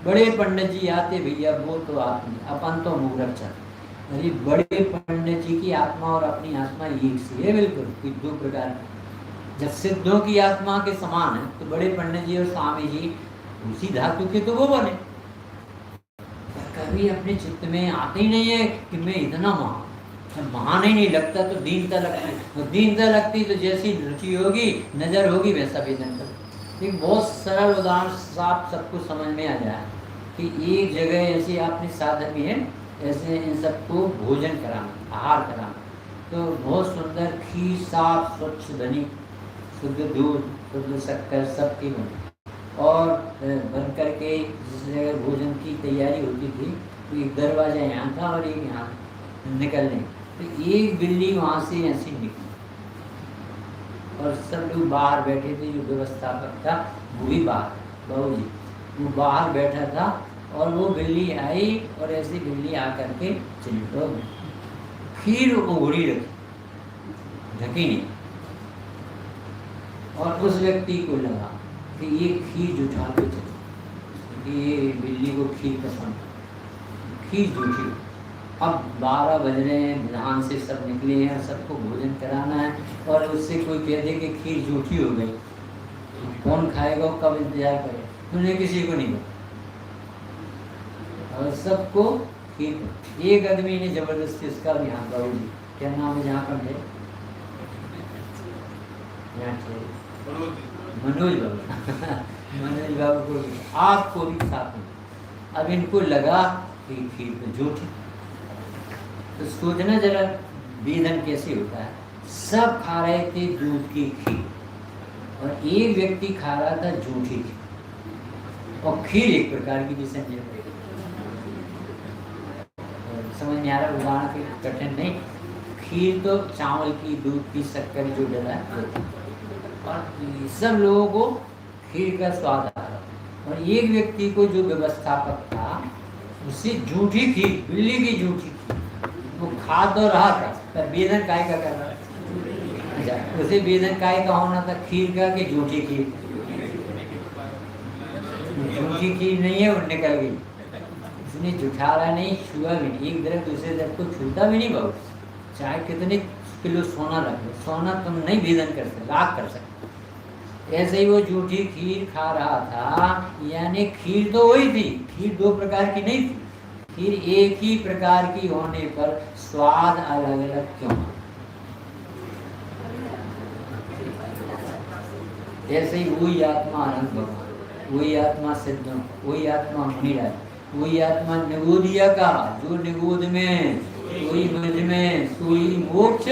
बड़े पंडित जी आते, भैया वो तो आत्मा, अपन तो मूर्ख चल। अरे बड़े पंडित जी की आत्मा और अपनी आत्मा एक सी है, बिल्कुल कोई दो प्रकार की। जब सिद्धों की आत्मा के समान है तो बड़े पंडित जी और स्वामी जी उसी धातु के तो वो बने। कभी अपने चित्त में आते ही नहीं है कि मैं इतना महान ही नहीं लगता, तो दीनता लगती, तो दीनता लगती तो जैसी रुचि होगी, नजर होगी, वैसा वेदन कर। एक बहुत सरल उदाहरण साफ सबको समझ में आ जाए कि एक जगह ऐसी आपने साधन भी है, ऐसे इन सबको भोजन कराना, आहार कराना, तो बहुत सुंदर खीर, साफ स्वच्छ धनी, शुद्ध दूध, शुद्ध शक्कर सबकी बनी, और बन करके जिस जगह भोजन की तैयारी होती थी तो एक दरवाजा यहाँ था और एक यहाँ निकलने, तो एक बिल्ली वहाँ से ऐसी निकली और सब लोग बाहर बैठे थे। जो व्यवस्थापक था वो भी बाहर, बाबू जी वो बाहर बैठा था, और वो बिल्ली आई और ऐसी बिल्ली आकर के चली, तो खीर उघड़ी रखी, ढकी नहीं, और उस व्यक्ति को लगा कि ये खीर जुठा के चली, ये बिल्ली को खीर पसंद, खीर जूठी। अब 12 बज रहे हैं, विधान से सब निकले हैं, सबको भोजन कराना है, और उससे कोई कह दे कि खीर जूठी हो गई, कौन खाएगा, कब इंतजार करे? उन्हें किसी को नहीं पता, और सबको खीर। एक आदमी ने जबरदस्ती उसका भी यहाँ बाबू जी क्या नाम है जहाँ पर है, मनोज बाबू मनोज बाबू को, आपको भी साथ में। अब इनको लगा कि खीर तो झूठी, तो सोचना जरा वेदन कैसे होता है। सब खा रहे थे दूध की खीर, और एक व्यक्ति खा रहा था झूठी खीर, और खीर एक प्रकार की भी संजय, समझ में आ रहा उदाहरण के कठिन नहीं। खीर तो चावल की, दूध की, शक्कर जो डला है, और सब लोगों को खीर का स्वाद आ रहा, और एक व्यक्ति को जो व्यवस्थापक था उसे झूठी खीर, बिल्ली की झूठी खीर, वो खा तो रहा था, पर वेदन काय का कर रहा था। अच्छा, उसे वेदन काय का होना था, खीर का कि झूठी खीर? झूठी खीर नहीं है, वो निकल गई, उसने जुठारा नहीं, छुआ भी नहीं, एक तरफ दूसरे तरफ को छूता भी नहीं। बहुत चाहे कितने किलो सोना रख लो, सोना तुम नहीं वेदन कर सकते, लाख कर सकते। ऐसे ही वो झूठी खीर खा रहा था, यानी खीर तो वही थी, खीर दो प्रकार की नहीं थी, खीर एक ही प्रकार की होने पर स्वाद अलग अलग क्यों? ऐसे ही वही आत्मा अनंत भगवान, वही आत्मा सिद्ध, वही आत्मा मुनिराज, वही आत्मा निगोदिया का, जो निगोद में, वही मुझ में, सोई मोक्ष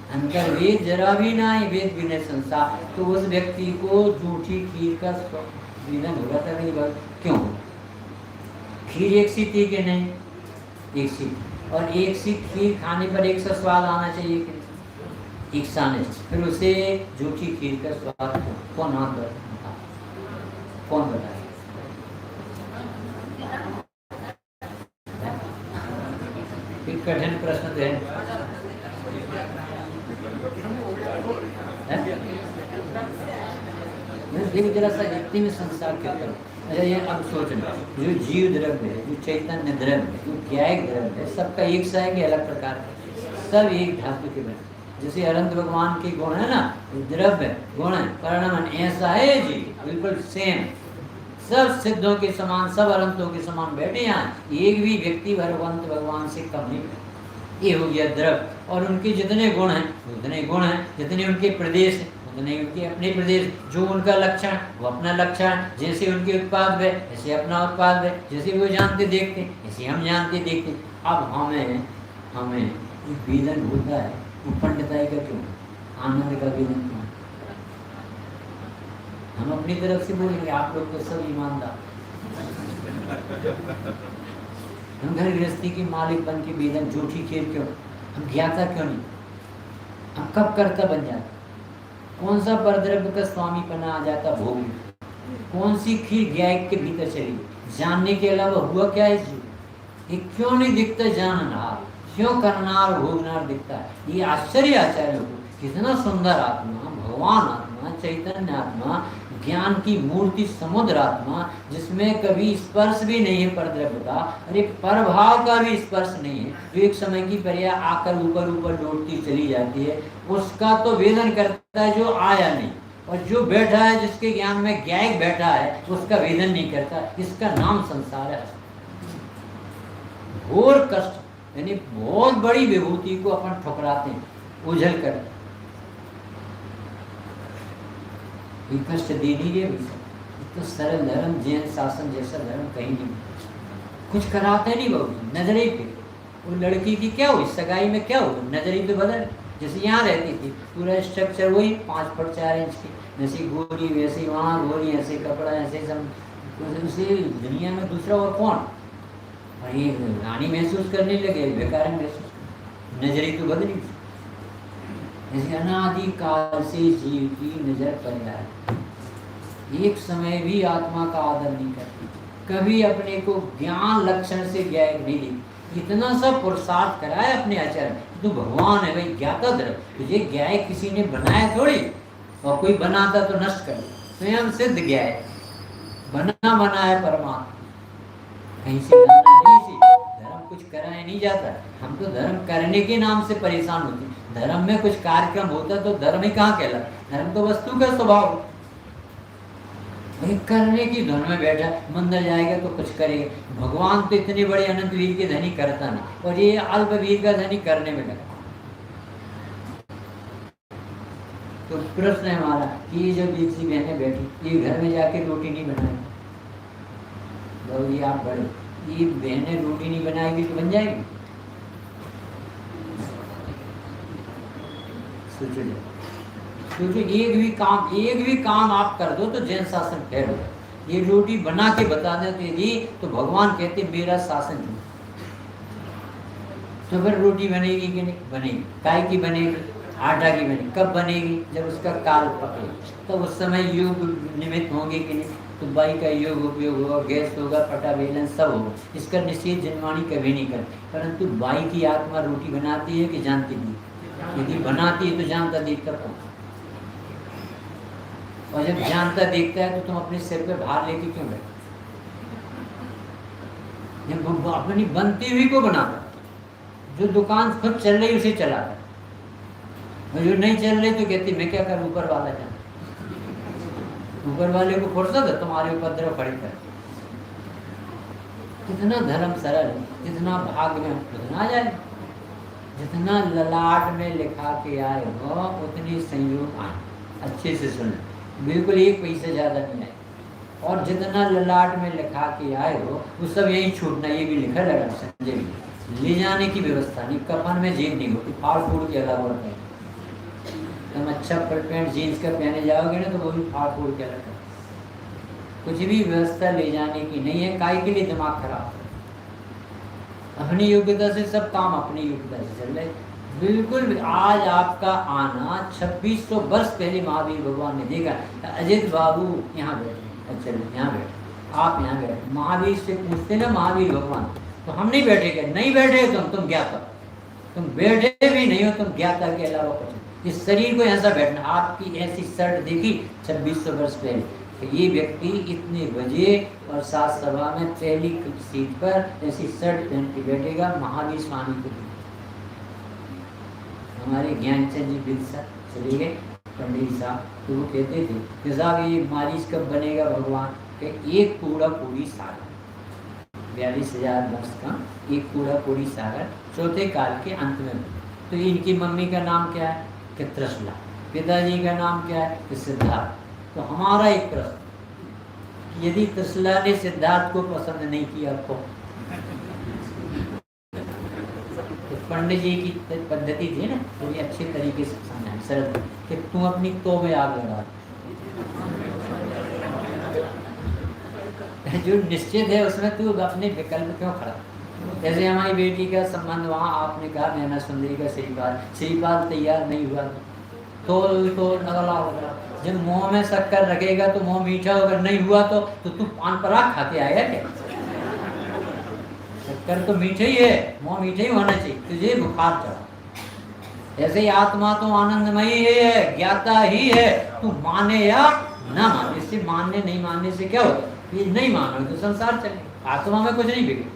अंतर वेद जरा भी ना है, वेद विनय संसार। तो उस व्यक्ति को झूठी खीर का वेदन हो रहा था, नहीं क्यों? खीर एक सी थी कि नहीं? एक सी, और एक सी खीर खाने पर एक सा स्वाद आना चाहिए कि एक सा नहीं, फिर उसे झूठी खीर का स्वाद कौन हाथ बढ़ा, कौन बताए? कठिन प्रश्न है। देखो जरा सा व्यक्ति में संसार क्या करो। अच्छा ये अब सोचना, जो जीव द्रव्य है, जो चैतन्य द्रव्य है, जो ज्ञायक द्रव्य है, सबका एक सा है कि अलग प्रकार है? सब एक धातु के बने। जैसे अनंत भगवान के गुण है ना, द्रव्य गुण है, परिणाम ऐसा है जी, बिल्कुल सेम सब सिद्धों के समान, सब अनंतों के समान बैठे यहाँ, एक भी व्यक्ति भगवान से कम नहीं बैठा। ये हो गया द्रव्य, और उनके जितने गुण हैं उतने गुण हैं, जितने उनके प्रदेश हैं उतने उनके अपने प्रदेश, जो उनका लक्षण वो अपना लक्षण, जैसे उनके उत्पाद है ऐसे अपना उत्पाद है, जैसे वो जानते देखते ऐसे हम जानते देखते। अब हमें एक वेदन होता है, वो पंडिताई का क्यों, आनंद का वेदन क्यों? हम अपनी तरफ से बोलेंगे आप लोग तो सब ईमानदार, हम घर गृहस्थी के मालिक बन के वेदन झूठी खेल क्यों, हम ज्ञाता क्यों नहीं, हम कब कर्ता बन जाते, कौन सा परद्रव्य का स्वामी पना आ जाता भोग, कौन सी खीर ज्ञायक के भीतर चली, जानने के अलावा हुआ क्या है जीव, ये क्यों नहीं दिखता जाननार, क्यों करनार भोगनार दिखता है। ये आश्चर्य आचार्य को, कितना सुंदर आत्मा, भगवान आत्मा, चैतन्य आत्मा, ज्ञान की मूर्ति, समुद्र आत्मा, जिसमें कभी स्पर्श भी नहीं है परद्रव्य का, अरे परभाव का भी स्पर्श नहीं है, जो एक समय की पर्याय आकर ऊपर ऊपर लौटती चली जाती है, उसका तो वेदन करता है जो आया नहीं, और जो बैठा है जिसके ज्ञान में ज्ञायक बैठा है उसका वेदन नहीं करता। इसका नाम संसार है। घोर कष्ट, यानी बहुत बड़ी विभूति को अपन ठुकराते हैं, उझल कर, ये कष्ट दे नहीं रहे। तो सरल धर्म, जैन शासन जैसा धर्म कहीं नहीं, कुछ कराते नहीं बाबू, नजरे पे। वो लड़की की क्या हुई, सगाई में क्या हुआ, नजरे पे बदल, जैसे यहाँ रहती थी, पूरा स्ट्रक्चर वही 5 फुट 4 इंच की, जैसी गोरी वैसे वहाँ गोरी, ऐसे कपड़ा ऐसे सब, उसे दुनिया में दूसरा और कौन, और ये रानी महसूस करने लगे, बेकार महसूस, नजरे तो बदली। जैसे अनादि काल से जीव की नजर पर है, एक समय भी आत्मा का आदर नहीं करती, कभी अपने को ज्ञान लक्षण से ज्ञायक नहीं दी, इतना सब पुरुषार्थ कराए अपने आचरण, तू भगवान है भाई, ज्ञाता द्रव, तुझे ज्ञायक किसी ने बनाया थोड़ी, और कोई बनाता तो नष्ट कर, स्वयं सिद्ध ज्ञायक बना है परमात्मा, कहीं से नहीं सी, धर्म कुछ कराया नहीं जाता, हम तो धर्म करने के नाम से परेशान होते, धर्म में कुछ कार्यक्रम होता तो धर्म ही कहाँ कहलाता, धर्म तो वस्तु का स्वभाव, करने की धुन में बैठा, मंदिर जाएगा तो कुछ करेगा, भगवान तो इतने बड़े अनंत वीर के धनी करता नहीं, और ये अल्प वीर का धनी करने में लगा। तो प्रश्न है हमारा कि ये जब दूसरी बहनें बैठी, ये घर में जाके रोटी नहीं बनाएगी, आप बड़े, ये बहनें रोटी नहीं बनाएगी तो बन जाएगी, सोचो, एक भी काम आप कर दो तो जैन शासन फेल हो। ये रोटी बना के बता देते जी तो भगवान कहते मेरा शासन है, तो फिर रोटी बनेगी कि नहीं बनेगी, काय की बनेगी, आटा की बनेगी, कब बनेगी, जब उसका काल पकड़े, तो उस समय योग निमित्त होंगे कि नहीं, तो बाई का योग उपयोग होगा, गैस होगा, पटा बेलन सब होगा, इसका निषेध जनवाणी कभी नहीं करती, परंतु बाई की आत्मा रोटी बनाती है कि जानती नहीं, यदि बनाती है तो जानता देखता कौन, और जब जानता देखता है तो तुम अपने सिर पे भार लेके क्यों बैठे, जब अपनी बनती हुई को बनाता, जो दुकान खुद चल रही उसे चलाता, और जो नहीं चल रही तो कहती मैं क्या करूं, ऊपर वाला जान, ऊपर वाले को फुर्सत है तुम्हारे उपद्रव खड़े कर। कितना धर्म सरल है, जितना भाग में उतना जाए, जितना ललाट में लिखा के आए हो उतनी संयोग आए, अच्छे से सुन, बिल्कुल 1 पैसा ज़्यादा नहीं आए, और जितना ललाट में लिखा के आए हो वो सब यही छूटना, ये भी लिखा लगा संजय भी, ले जाने की व्यवस्था नहीं, कफन में जेब नहीं होती, फाड़ फूड़ के अलग होता है, तुम अच्छा पैंट जीन्स का पहने जाओगे ना तो वो भी फाड़ फूड़ के अलग, कुछ भी व्यवस्था ले जाने की नहीं है, काय के लिए दिमाग खराब, अपनी योग्यता से सब काम अपनी योग्यता से चल रहे। बिल्कुल आज आपका आना 2600 वर्ष पहले महावीर भगवान ने देखा, अजित बाबू यहाँ बैठे, अच्छा यहाँ बैठे, आप यहाँ बैठे, महावीर से पूछते ना महावीर भगवान, तो हम नहीं बैठे क्या, नहीं बैठे तुम ज्ञाता, तुम बैठे भी नहीं हो, तुम ज्ञाता के अलावा कुछ, इस शरीर को ऐसा बैठना, आपकी ऐसी शर्ट देखी 2600 वर्ष पहले, तो ये व्यक्ति इतने बजे और सात सभा में पहली सीट पर ऐसी शर्ट पहन के बैठेगा, महावीर स्वामी को। हमारे ज्ञानचंद जी बिरसा चले गए पंडित साहब, तो वो कहते थे कि साहब ये मालिश कब बनेगा भगवान, कि एक कूड़ा कूड़ी सागर, 42,000 वर्ष का एक कूड़ा कूड़ी सागर चौथे काल के अंत में। तो इनकी मम्मी का नाम क्या है कि त्रिशला, पिताजी का नाम क्या है कि सिद्धार्थ। तो हमारा एक प्रश्न, यदि त्रिशला ने सिद्धार्थ को पसंद नहीं किया तो पंडित जी की पद्धति थी ना, तो ये अच्छे तरीके से समझाए सरल कि तुम अपनी तो में आग लगा, जो निश्चित है उसमें तू अपने विकल्प क्यों खड़ा। जैसे हमारी बेटी का संबंध वहाँ आपने कहा नैना सुंदरी का श्रीपाल तैयार नहीं हुआ तो अगला होगा। जब मुंह में शक्कर रखेगा तो मुंह मीठा अगर नहीं हुआ तो तू पान पराग खा के आएगा क्या? शक्कर तो मीठा ही है, मुंह मीठा ही होना चाहिए, तुझे बुखार चढ़ा। ऐसे ही आत्मा तो आनंदमयी है, ज्ञाता ही है, तू माने या ना माने। इससे मानने नहीं मानने से क्या होता है, ये नहीं मानो तो संसार चले, आत्मा में कुछ नहीं बिगड़े।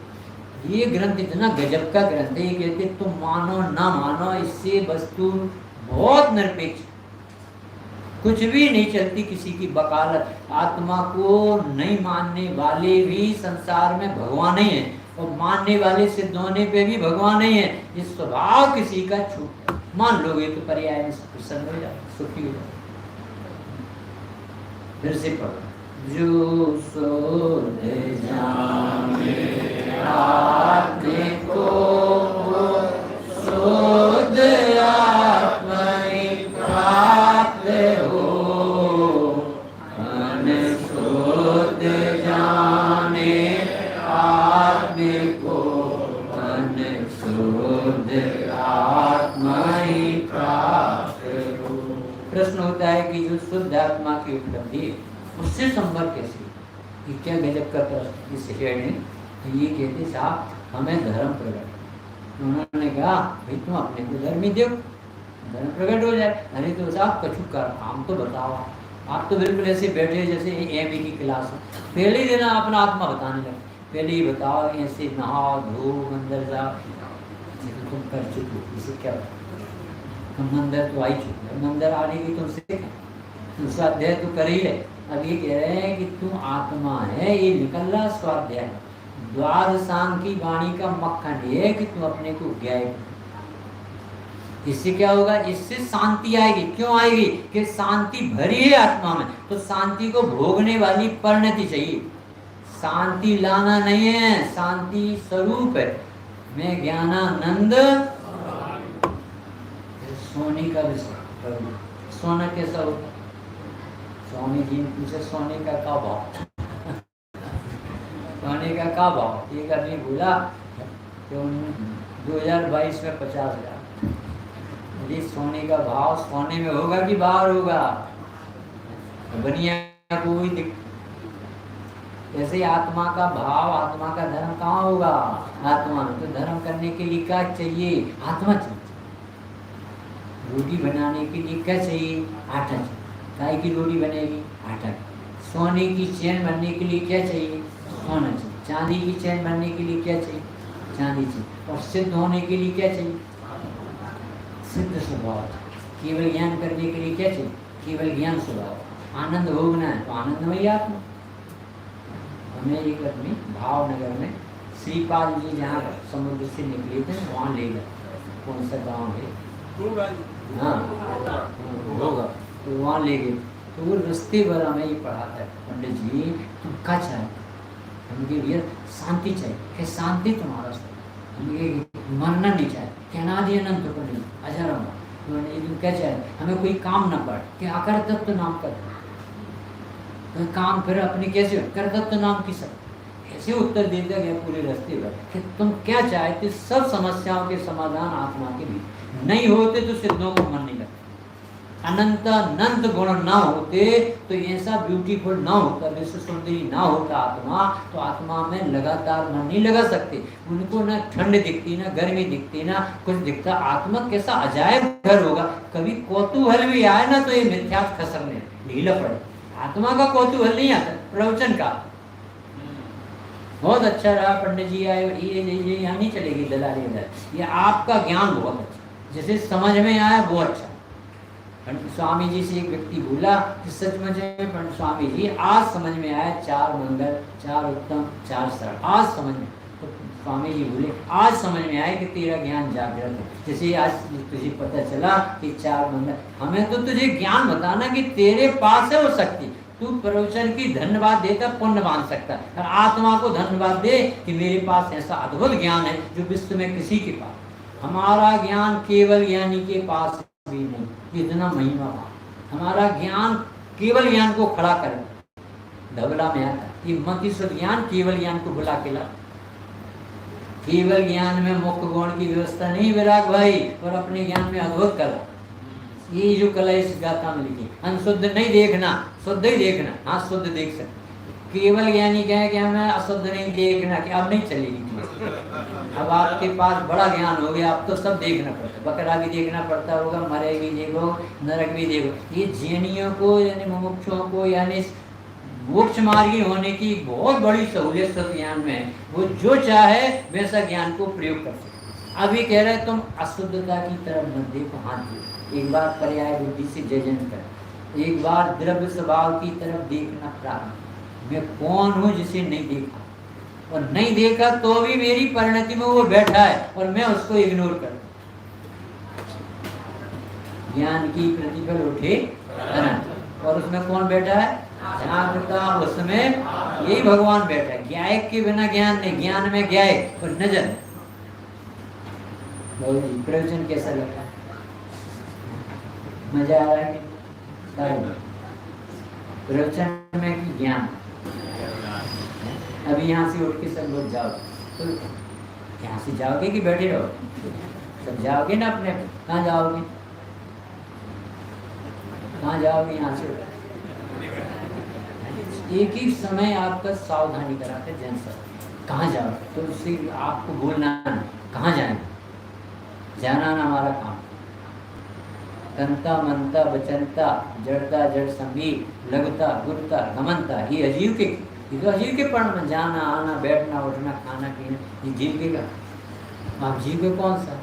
ये ग्रंथ इतना गजब का ग्रंथ है, ये कहते तुम मानो ना मानो, इससे वस्तु बहुत निरपेक्ष, कुछ भी नहीं चलती किसी की वकालत। आत्मा को नहीं मानने वाले भी संसार में भगवान नहीं है, और मानने वाले सिद्ध होने पे भी भगवान नहीं है। ये स्वभाव किसी का छूट मान लोगे तो पर्याय में प्रसन्न हो जाए, सुखी हो जाए। फिर से पढ़ो, जो सोध जाने आत्मा को सोध आत्मनि प्राप्त हो, अनशोध जाने आत्मा को अनशोध आत्मा ही प्राप्त हो। प्रश्न होता है कि जो शुद्ध आत्मा की उपलब्धि है उससे संपर्क कैसे? ये क्या गजब का प्रश्न। इस शेर ने तो ये कहते साहब हमें धर्म प्रकट, उन्होंने कहा भाई तुम अपने को धर्म ही देखो, धर्म प्रकट हो जाए। अरे तो साहब कछु कर काम तो बताओ, आप तो बिल्कुल ऐसे बैठे जैसे एमए की क्लास में, पहले ही देना अपना आत्मा बताने लगे, पहले ही बताओ ऐसे नहाओ धो मंदिर जाओ, तो तुम कर चुके हो, इसे क्या तुम मंदिर तो आई चुके हो, मंदिर आने की तुमसे स्वाध्याय तो कर ही है। अब ये कह रहे हैं कि तुम आत्मा है, ये निकल रहा स्वाध्याय, द्वादशांग की वाणी का मक्खन है कि तुम अपने को ज्ञाय। इससे क्या होगा, इससे शांति आएगी। क्यों आएगी कि शांति भरी है आत्मा में, तो शांति को भोगने वाली परिणति चाहिए। शांति लाना नहीं है, शांति स्वरूप है। मैं ज्ञानानंद सोने का विषय, सोना कैसा होता? स्वामी जी ने पूछा सोने का क्या भाव? सोने का क्या भाव? एक आदमी बोला कि 2022 में 50,000। ये सोने का भाव सोने में होगा कि बाहर होगा? बनिया को ही दिख। ऐसे आत्मा का भाव, आत्मा का धर्म कहाँ होगा? आत्मा में। तो धर्म करने के लिए क्या चाहिए? आत्मा चाहिए। रोटी बनाने के लिए क्या चाहिए? आटा चाहिए। गाय की रोटी बनेगी? आटा। सोने की चैन बनने के लिए क्या चाहिए? सोना चाहिए। चांदी की चैन बनने के लिए क्या चाहिए? चांदी चाहिए। और सिद्ध होने के लिए क्या चाहिए? सिद्ध स्वभाव। केवल ज्ञान करने के लिए क्या चाहिए? केवल ज्ञान स्वभाव। आनंद भोगना है तो आनंदमयी आत्मा। अमेरिका में भावनगर में श्रीपाल जी जहाँ समुद्र से निकले थे वहाँ ले गए। कौन सा गांव है? हाँ होगा। तो वहाँ ले गए तो वो रस्ते भर हमें ये पढ़ाता है, पंडित जी तुम क्या चाहते? हमके भैया शांति चाहिए। क्या शांति तुम्हारा? मरना नहीं चाहिए, कहना दिया अनंत को नहीं अजर हम। तुम क्या चाहे? हमें कोई काम ना पड़े, क्या कर तत्व नाम कर तो काम फिर अपनी कैसे कर तत्व नाम की सब ऐसे उत्तर देता गया पूरे रास्ते पर कि तुम क्या चाहते? सब समस्याओं के समाधान आत्मा के भी नहीं होते तो सिद्धों को मन नहीं लगता। अनंत अनंत गुण ना होते तो ऐसा ब्यूटीफुल ना होता, विश्व सुंदरी ना होता आत्मा, तो आत्मा में लगातार मन नहीं लगा सकते। उनको ना ठंड दिखती, ना गर्मी दिखती, ना कुछ दिखता। आत्मा कैसा अजायब घर होगा। कभी कौतूहल भी आए ना तो ये मिथ्यात खसरने ढीला पड़े। आत्मा का कौतूहल नहीं आता, प्रवचन का। बहुत अच्छा रहा पंडित जी आए, ये यहाँ नहीं चलेगी दलाली। ये आपका ज्ञान बहुत अच्छा, जिसे समझ में आया वो अच्छा। स्वामी जी से एक व्यक्ति बोला कि सचमुच में पंडित स्वामी जी आज समझ में आया, 4 मंगल, 4 उत्तम, 4 सरल, आज समझ में। तो स्वामी जी बोले आज समझ में आया कि तेरा ज्ञान जागृत है। जैसे आज तुझे पता चला कि 4 मंगल, हमें तो तुझे ज्ञान बताना कि तेरे पास है वो शक्ति, तू प्रवचन की धन्यवाद देता पुण्य मान सकता है, और आत्मा को धन्यवाद दे कि मेरे पास ऐसा अद्भुत ज्ञान है जो विश्व में किसी के पास। हमारा ज्ञान केवल ज्ञानी के पास भी नहीं, इतना महिमा पास। हमारा ज्ञान केवल ज्ञान को खड़ा कर, धवला में आता कि मति शुद्ध ज्ञान केवल ज्ञान को बुला के ला। केवल ज्ञान में मुख्य गुण की व्यवस्था नहीं विराग भाई, और अपने ज्ञान में अद्भुत कला। ये जो कला इस गाथा में लिखी, अनशुद्ध नहीं देखना, शुद्ध ही देखना। हाँ शुद्ध देख सकते, केवल ज्ञानी क्या है कि हमें अशुद्ध नहीं देखना, कि अब नहीं चलेगी। अब आपके पास बड़ा ज्ञान हो गया, अब तो सब देखना पड़ता, बकरा भी देखना पड़ता होगा, मरे भी देखो, नरक भी देखो। ये जैनियों को यानी मुमुक्षुओं को यानी मोक्ष मार्गी होने की बहुत बड़ी सहूलियत सब ज्ञान में है। वो जो चाहे वैसा ज्ञान को प्रयोग कर सकते। अभी कह रहे तुम अशुद्धता की तरफ मत देखो, हाथ देखो, एक बार पर्याय बुद्धि से जजन कर, एक बार द्रव्य स्वभाव की तरफ देखना प्रारंभ। मैं कौन हूँ जिसे नहीं देखा, और नहीं देखा तो भी मेरी परिणति में वो बैठा है और मैं उसको इग्नोर कर। ज्ञान की प्रतिफल उठे अनंत, और उसमें कौन बैठा है? जागृता, उसमें यही भगवान बैठा है। ज्ञायक के बिना ज्ञान नहीं, ज्ञान में ज्ञायक और नजर। प्रवचन कैसा लगा? मजा आ रहा है? प्रवचन में ज्ञान। अभी यहाँ से उठ के सब लोग जाओ, तो यहाँ से जाओगे कि बैठे रहो? सब जाओगे ना अपने? कहाँ जाओगे? कहाँ जाओगे? यहाँ से एक ही समय आपका सावधानी कराते जन सब कहाँ जाओ, तो उससे आपको बोलना कहाँ जाएंगे, जाना ना हमारा काम। तंता मनता बचनता जड़ता जड़ संगी लगता गुरता गमनता, ये अजीव के, ये तो अजीव के पढ़ में जाना आना बैठना उठना खाना पीना, ये जीव के का। आप जीव के कौन सा?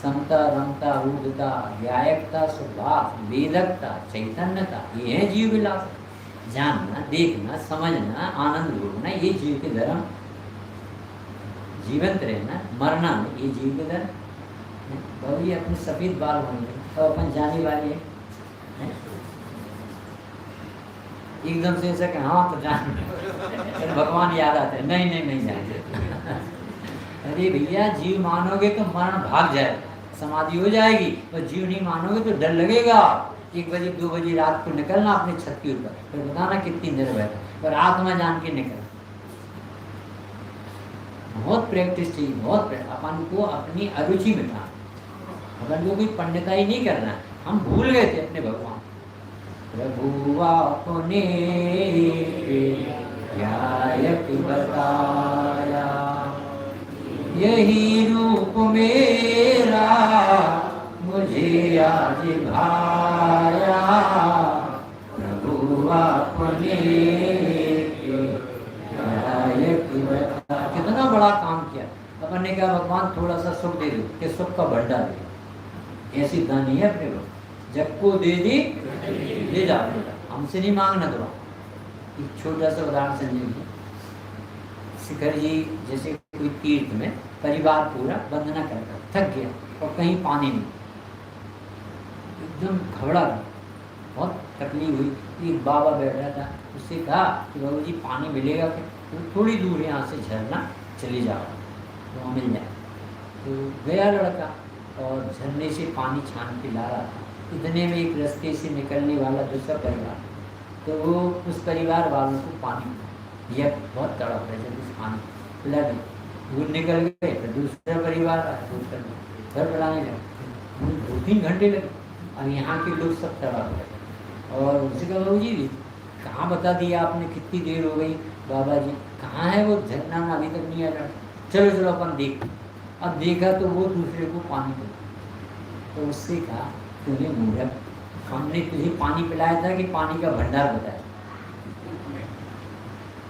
समता रमता ऊर्धता व्यायकता स्वभाव वेदकता चैतन्यता, ये है जीव विलास। जानना देखना समझना आनंद भोगना, ये जीव के धर्म। जीवंत रहना मरना नहीं, ये जीव के धर्म। भाई अपने सफेद बाल होंगे तो अपन जाने वाले हैं। एकदम से ऐसा कि हाँ तो जान भगवान याद आता है, नहीं नहीं नहीं जाएंगे। अरे भैया जीव मानोगे तो मरण भाग जाए, समाधि हो जाएगी, और जीव नहीं मानोगे तो डर लगेगा। 1 बजे 2 बजे रात को निकलना अपने छत के ऊपर, फिर बताना कितनी निर्भय है, पर आत्मा जान के निकल। बहुत प्रैक्टिस चाहिए, बहुत अपन को अपनी अरुचि मिटाना। अपन को कोई पंडिताई नहीं करना। हम भूल गए थे अपने भगवान। प्रभु आपने न्यायक बताया, यही रूप मेरा मुझे आज भाया। प्रभु आपने न्यायक बताया। कितना बड़ा काम किया। अपन ने कहा भगवान थोड़ा सा सुख दे दो, कि सुख का भंडार दे। ऐसी दानी है अपने को, जब को दे दी ले जा, हमसे नहीं मांगना दुआ। एक छोटा सा उदाहरण समझिए। शिखर जी जैसे कोई तीर्थ में परिवार पूरा वंदना करता, थक गया और कहीं पानी नहीं, एकदम घबरा गया, बहुत तकलीफ हुई। एक बाबा बैठा था, उससे कहा कि बाबू जी पानी मिलेगा क्या? तो थोड़ी दूर यहाँ से झरना चले जाओ तो वहाँ मिल जाए। तो गया लड़का और झरने से पानी छान के ला रहा था। इतने में एक रास्ते से निकलने वाला दूसरा परिवार, तो वो उस परिवार वालों को पानी यह बहुत तड़प है, जब उस पानी पिला गए वो निकल गए, तो दूसरा परिवार घर बनाने लगे। 2-3 घंटे लगे और यहाँ के लोग सब तड़प गए। और उनसे कहा बाबू जी कहाँ बता दिया आपने, कितनी देर हो गई? बाबा जी कहाँ है वो झरना में, अभी तक नहीं आया। चलो चलो अपन देख। अब देखा तो वो दूसरे को पानी पिला। तो उससे कहा तुम्हें मूर्ख, हमने तुझे पानी पिलाया था कि पानी का भंडार बताया?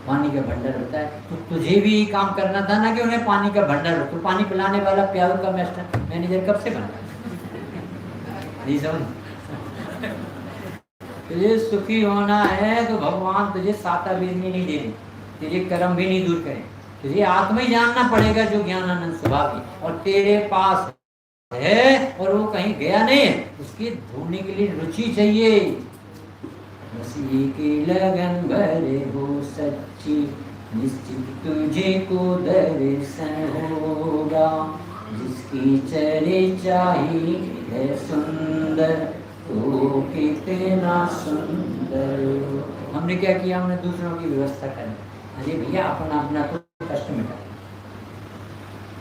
पानी का भंडार बताया तो तुझे भी काम करना था ना कि उन्हें पानी का भंडार। तो पानी पिलाने वाला प्याऊ का मैनेजर कब से बना? नहीं समझ। तुझे सुखी होना है तो भगवान तुझे साता बीजनी नहीं देने, तेरे कर्म भी नहीं दूर करें, तुझे आत्मा ही जानना पड़ेगा जो ज्ञानानंद स्वभाव और तेरे पास है और वो कहीं गया नहीं है, उसकी ढूंढने के लिए रुचि चाहिए। उसी की लगन भरे हो सच्ची, निश्चित तुझे को दर्शन होगा, जिसकी चरे चाहिए है सुंदर तो कितना सुंदर। हमने क्या किया, हमने दूसरों की व्यवस्था कर, अरे भैया अपना अपना तो कष्ट मिटा।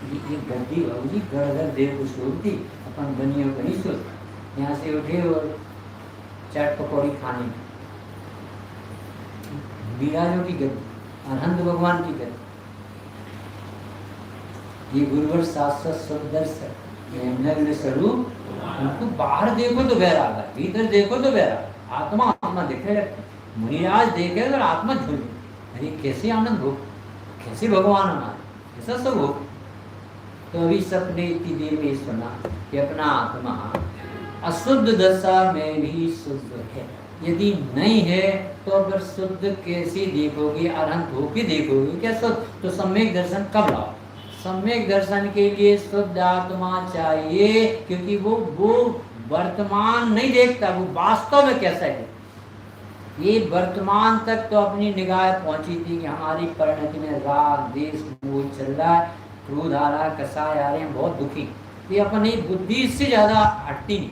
ये गद्दी बाबूजी गड़गड़ देव को सोचती, अपन बनियों को नहीं सोच। यहाँ से उठे और चाट पकौड़ी खाने, बिराजों की गद्दी, अनंत भगवान की गद्दी। ये गुरुवर शास्त्र सुदर्शन नग्न स्वरूप, उनको बाहर देखो तो बैराग है, भीतर देखो तो बैराग, आत्मा आत्मा दिखे लगती। मुनिराज देखे तो आत्मा झूले, अरे कैसे आनंद हो, कैसे भगवान हमारे, ऐसा सब हो। तो अभी सपने इतनी देर में सुना कि अपना आत्मा अशुद्ध दशा में भी शुद्ध है, यदि नहीं है तो अगर शुद्ध कैसे देखोगे, अरहंत होके देखोगे क्या शुद्ध? तो सम्यक दर्शन कब लाओ? सम्यक दर्शन के लिए शुद्ध आत्मा चाहिए, क्योंकि वो वर्तमान नहीं देखता, वो वास्तव में कैसा है। ये वर्तमान तक तो अपनी निगाह पहुंची थी कि हमारी परिणति में राग देश मोह चल रहा है, क्रोध आ रहा है, कसाय आ रहे हैं, बहुत दुखी। ये अपनी बुद्धि से ज्यादा हटती नहीं,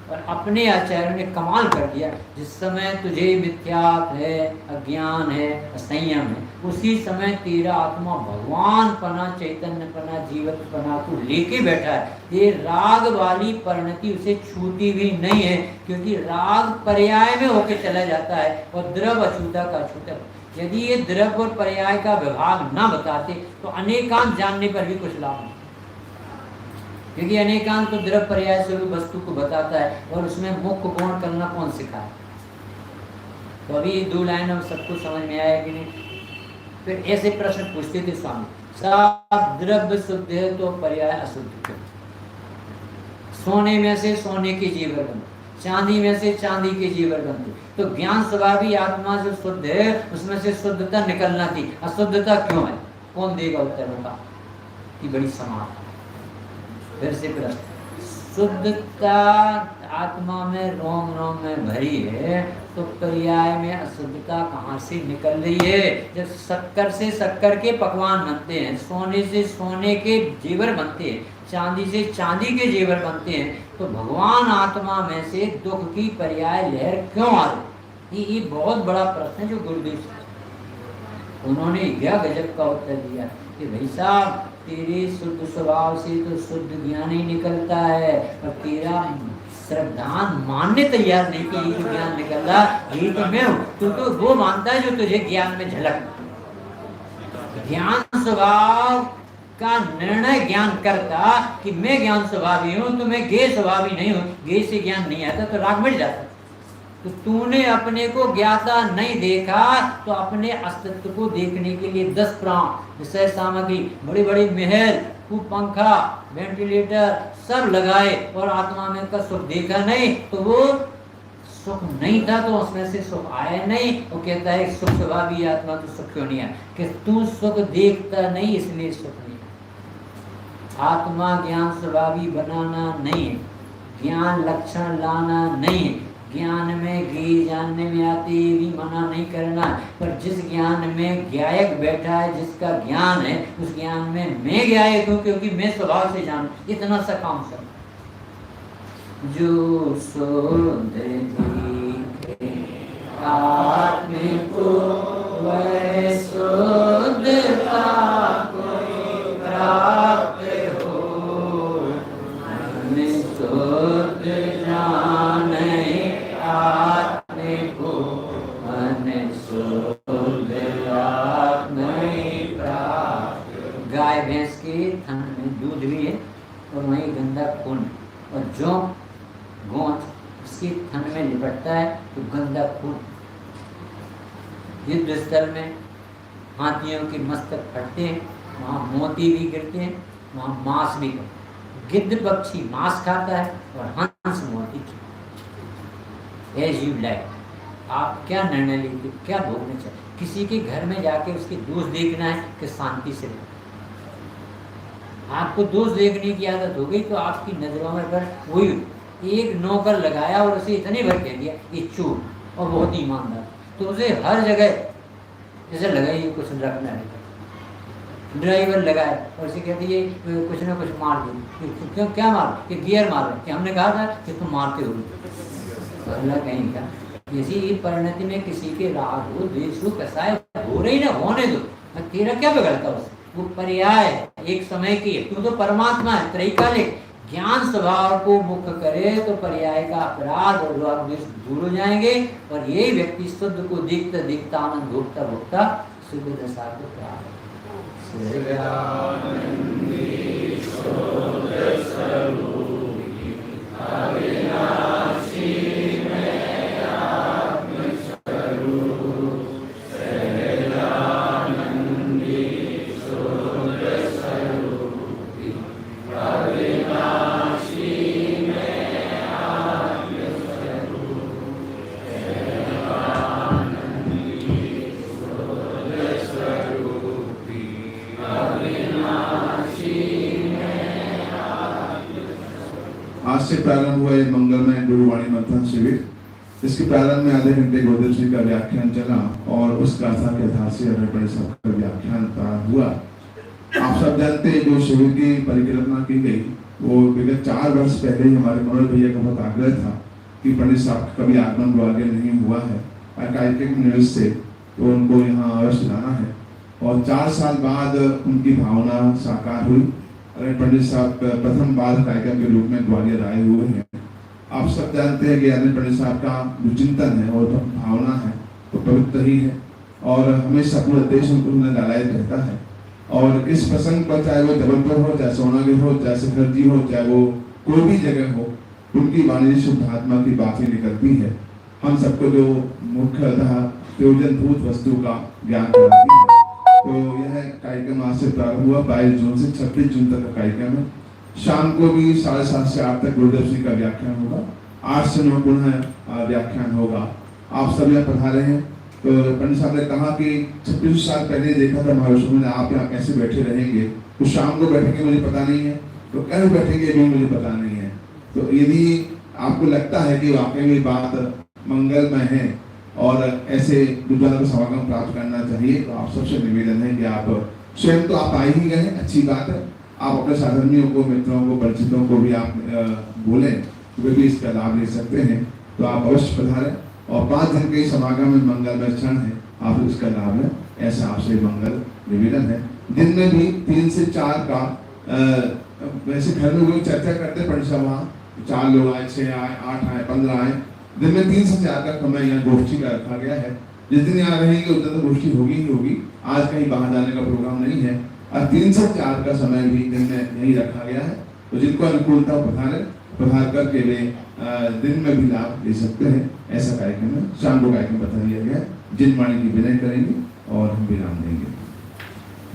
और अपने आचार्य ने कमाल कर दिया। जिस समय तुझे मिथ्यात है, अज्ञान है, असंयम है, उसी समय तेरा आत्मा भगवान पना, चैतन्य पना, जीवत पना को लेके बैठा है। ये राग वाली परिणति उसे छूती भी नहीं है, क्योंकि राग पर्याय में होके चला जाता है और द्रव अछूता का अछूता। यदि ये द्रव और पर्याय का विभाग ना बताते तो अनेकांत जानने पर भी कुछ लाभ नहीं, क्योंकि अनेकांत तो द्रव पर्याय स्वरूप वस्तु को बताता है, और उसमें मुख्य गुण करना कौन सिखाए? तो अभी 2 लाइन हम सबको समझ में आया कि नहीं? फिर ऐसे प्रश्न पूछते थे स्वामी, सब द्रव्य शुद्ध है तो पर्याय अशुद्ध क्यों? सोने में से सोने के जीवर बनते, चांदी में से चांदी के जीवर बनते, तो ज्ञान स्वभावी आत्मा जो शुद्ध है उसमें से शुद्धता निकलना थी, अशुद्धता क्यों है? कौन देगा उत्तर होगा कि बड़ी समाज। फिर से प्रश्न, शुद्धता आत्मा में रोम रोम में भरी है, तो पर्याय में अशुद्धता कहाँ से निकल रही है? जब शक्कर से शक्कर के पकवान बनते हैं, सोने से सोने के जेवर बनते हैं, चांदी से चांदी के जेवर बनते हैं, तो भगवान आत्मा में से दुख की पर्याय लहर क्यों आ रही? ये बहुत बड़ा प्रश्न है जो गुरुदेव उन्होंने क्या गजब का उत्तर दिया कि भाई साहब, तेरे शुद्ध स्वभाव से तो शुद्ध ज्ञान ही निकलता है, और तेरा श्रद्धान मानने तैयार नहीं कि ये ज्ञान निकल रहा, ये तो मैं हूँ। तू तो वो मानता है जो तुझे ज्ञान में झलक। ज्ञान स्वभाव का निर्णय ज्ञान करता कि मैं ज्ञान स्वभावी हूँ, तो मैं गे स्वभावी नहीं हूँ। गे से ज्ञान नहीं आता तो राग मिट जाता। तो तूने अपने को ज्ञाता नहीं देखा, तो अपने अस्तित्व को देखने के लिए 10 प्राण, विषय सामग्री, बड़ी बड़ी महल, खूब पंखा, वेंटिलेटर सब लगाए, और आत्मा में का सुख देखा नहीं, तो वो सुख नहीं था, तो उसमें से सुख आया नहीं। वो कहता है सुख स्वभावी आत्मा तो सुख क्यों नहीं आया? कि तू सुख देखता नहीं इसलिए सुख नहीं। आत्मा ज्ञान स्वभावी बनाना नहीं है, ज्ञान लक्षण लाना नहीं है, ज्ञान में गे जानने में आते भी मना नहीं करना, पर जिस ज्ञान में ज्ञायक बैठा है, जिसका ज्ञान है, उस ज्ञान में मैं ज्ञायक हूँ, क्योंकि मैं स्वभाव से जानू। इतना सा काम सब जो शुद्ध आत्म को वह शुद्धता को प्राप्त हो, शुद्ध जाने आत्मे को मन शुद्ध प्राप्त। गाय भैंस के थन में दूध भी है, और वहीं गंदा खून, और जो गोंच उसके थन में लिपटता है तो गंदा खून। युद्ध स्थल में हाथियों के मस्तक फटते हैं, वहाँ मोती भी गिरते हैं, वहाँ मांस भी। गिद्ध पक्षी मांस खाता है और हंस मोती। As you like. आप क्या निर्णय लेंगे, क्या भोगना चाहिए। किसी के घर में जाके उसके दोष देखना है कि शांति से रहो। आपको दोष देखने की आदत हो गई तो आपकी नजरों में अगर वही एक नौकर लगाया और उसे इतने भर कह दिया ये चोर और बहुत ईमानदार, तो उसे हर जगह जैसे लगाइए कुछ रखना है। ड्राइवर लगाए और उसे कहते ये कुछ ना कुछ मार दो, क्यों क्या मार कि गियर मार रहे, कि हमने कहा था कि तुम मारते हो। अल्लाह कहीं का किसी परिणति में किसी के राग हो, द्वेष हो, कसाय हो रही ना होने दो, तेरा क्या बिगड़ता उससे। वो पर्याय एक समय की है, तू तो परमात्मा है त्रैकालिक। ज्ञान स्वभाव को मुक्त करे तो पर्याय का अपराध और राग द्वेष दूर हो जाएंगे और यही व्यक्ति शुद्ध को देखता देखता आनंद भोगता भोगता सुख दशा को प्राप्त। आज से प्रारंभ हुआ ये मंगलमय गुरुवाणी मंथन शिविर। इसके प्रारंभ में आधे घंटे गुरुदेव जी का व्याख्यान चला और उस गाथा के आधार से अरण्य साहब का व्याख्यान प्रारंभ हुआ। आप सब जानते हैं जो शिविर की परिकल्पना की गई वो विगत 4 वर्ष पहले ही हमारे मनोज भैया का बहुत आग्रह था कि पंडित साहब का कभी आगमन ग्वालियर नहीं हुआ है आर्काइविक न्यूज से, तो उनको यहाँ अवश्य लाना है। और 4 साल बाद उनकी भावना साकार हुई। पंडित साहब प्रथम बार कार्यक्रम के रूप में ग्वालियर आए हुए हैं। आप सब जानते हैं कि पंडित साहब का जो चिंतन है और भावना है वो पवित्र ही है और हमेशा पूरा देश उन्हें लालायित रहता है। और इस प्रसंग पर चाहे वो जबलपुर हो, चाहे सोनागिर हो, चाहे शिखरजी हो, चाहे वो कोई भी जगह हो, उनकी वाणी शुद्ध आत्मा की बात ही निकलती है। हम सबको जो मुख्यतः प्रयोजनभूत वस्तु का ज्ञान कराती है। तो यह कार्यक्रम आज से प्रारंभ हुआ 22 जून से 26 जून तक का कार्यक्रम है। शाम को भी 7:30 से 8 तक गुरुदेव जी का व्याख्यान होगा। 8 से 9 पुनः व्याख्यान होगा। आप सब यहाँ पधारे हैं। तो पंडित साहब ने कहा कि 26 साल पहले देखा था महाविष्णु ने आप यहाँ कैसे बैठे रहेंगे, तो शाम को बैठेंगे मुझे पता नहीं है, तो कैसे बैठेंगे भी मुझे पता नहीं है। तो यदि आपको लगता है कि वाकई में बात मंगलमय है और ऐसे गुरुद्वारा को समागम प्राप्त करना चाहिए, तो आप सबसे निवेदन है कि आप स्वयं तो आप आ ही गए, अच्छी बात है, आप अपने साधर्मियों को, मित्रों को, परिचितों को भी आप बोलें, वे भी इसका लाभ ले सकते हैं। तो आप अवश्य पधारें और 5 दिन के समागम में मंगलमय क्षण है, आप इसका लाभ लें, ऐसा आपसे मंगल निवेदन है। दिन में भी 3 से 4 का वैसे घर में लोग चर्चा करते पंडित साहब, वहाँ 4 लोग आए, 6 आए, 8 आए, 15 आए, दिन में 3 से 4 का समय यहाँ गोष्ठी का रखा गया है। जिस दिन यहाँ रहेंगे उस दिन तो गोष्ठी होगी ही होगी, आज कहीं बाहर जाने का प्रोग्राम नहीं है। और 3 से 4 का समय भी दिन में यही रखा गया है। तो जिनको अनुकूलता पधार करके वे दिन में भी लाभ ले सकते हैं। ऐसा कार्यक्रम है। शाम को कार्यक्रम बता दिया गया है। जिनवाणी की विनय करेंगे और हम विराम देंगे।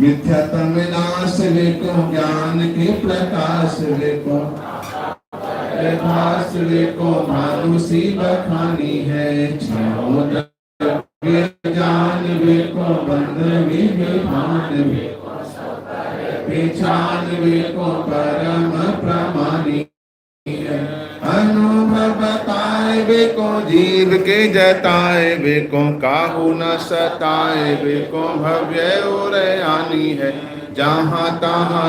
मिथ्यात्म नाश लेको, ज्ञान के प्रकाश लेको, भास लेको, मानुषी बखानी है, जान वेको, बंद विभान वेको, पहचान वेको, परम प्रमाणी है, अनुभव बताए वेको, जीव के जताए वेको, काहू न सताए वेको, भव्य और आनी है, जहाँ तहाँ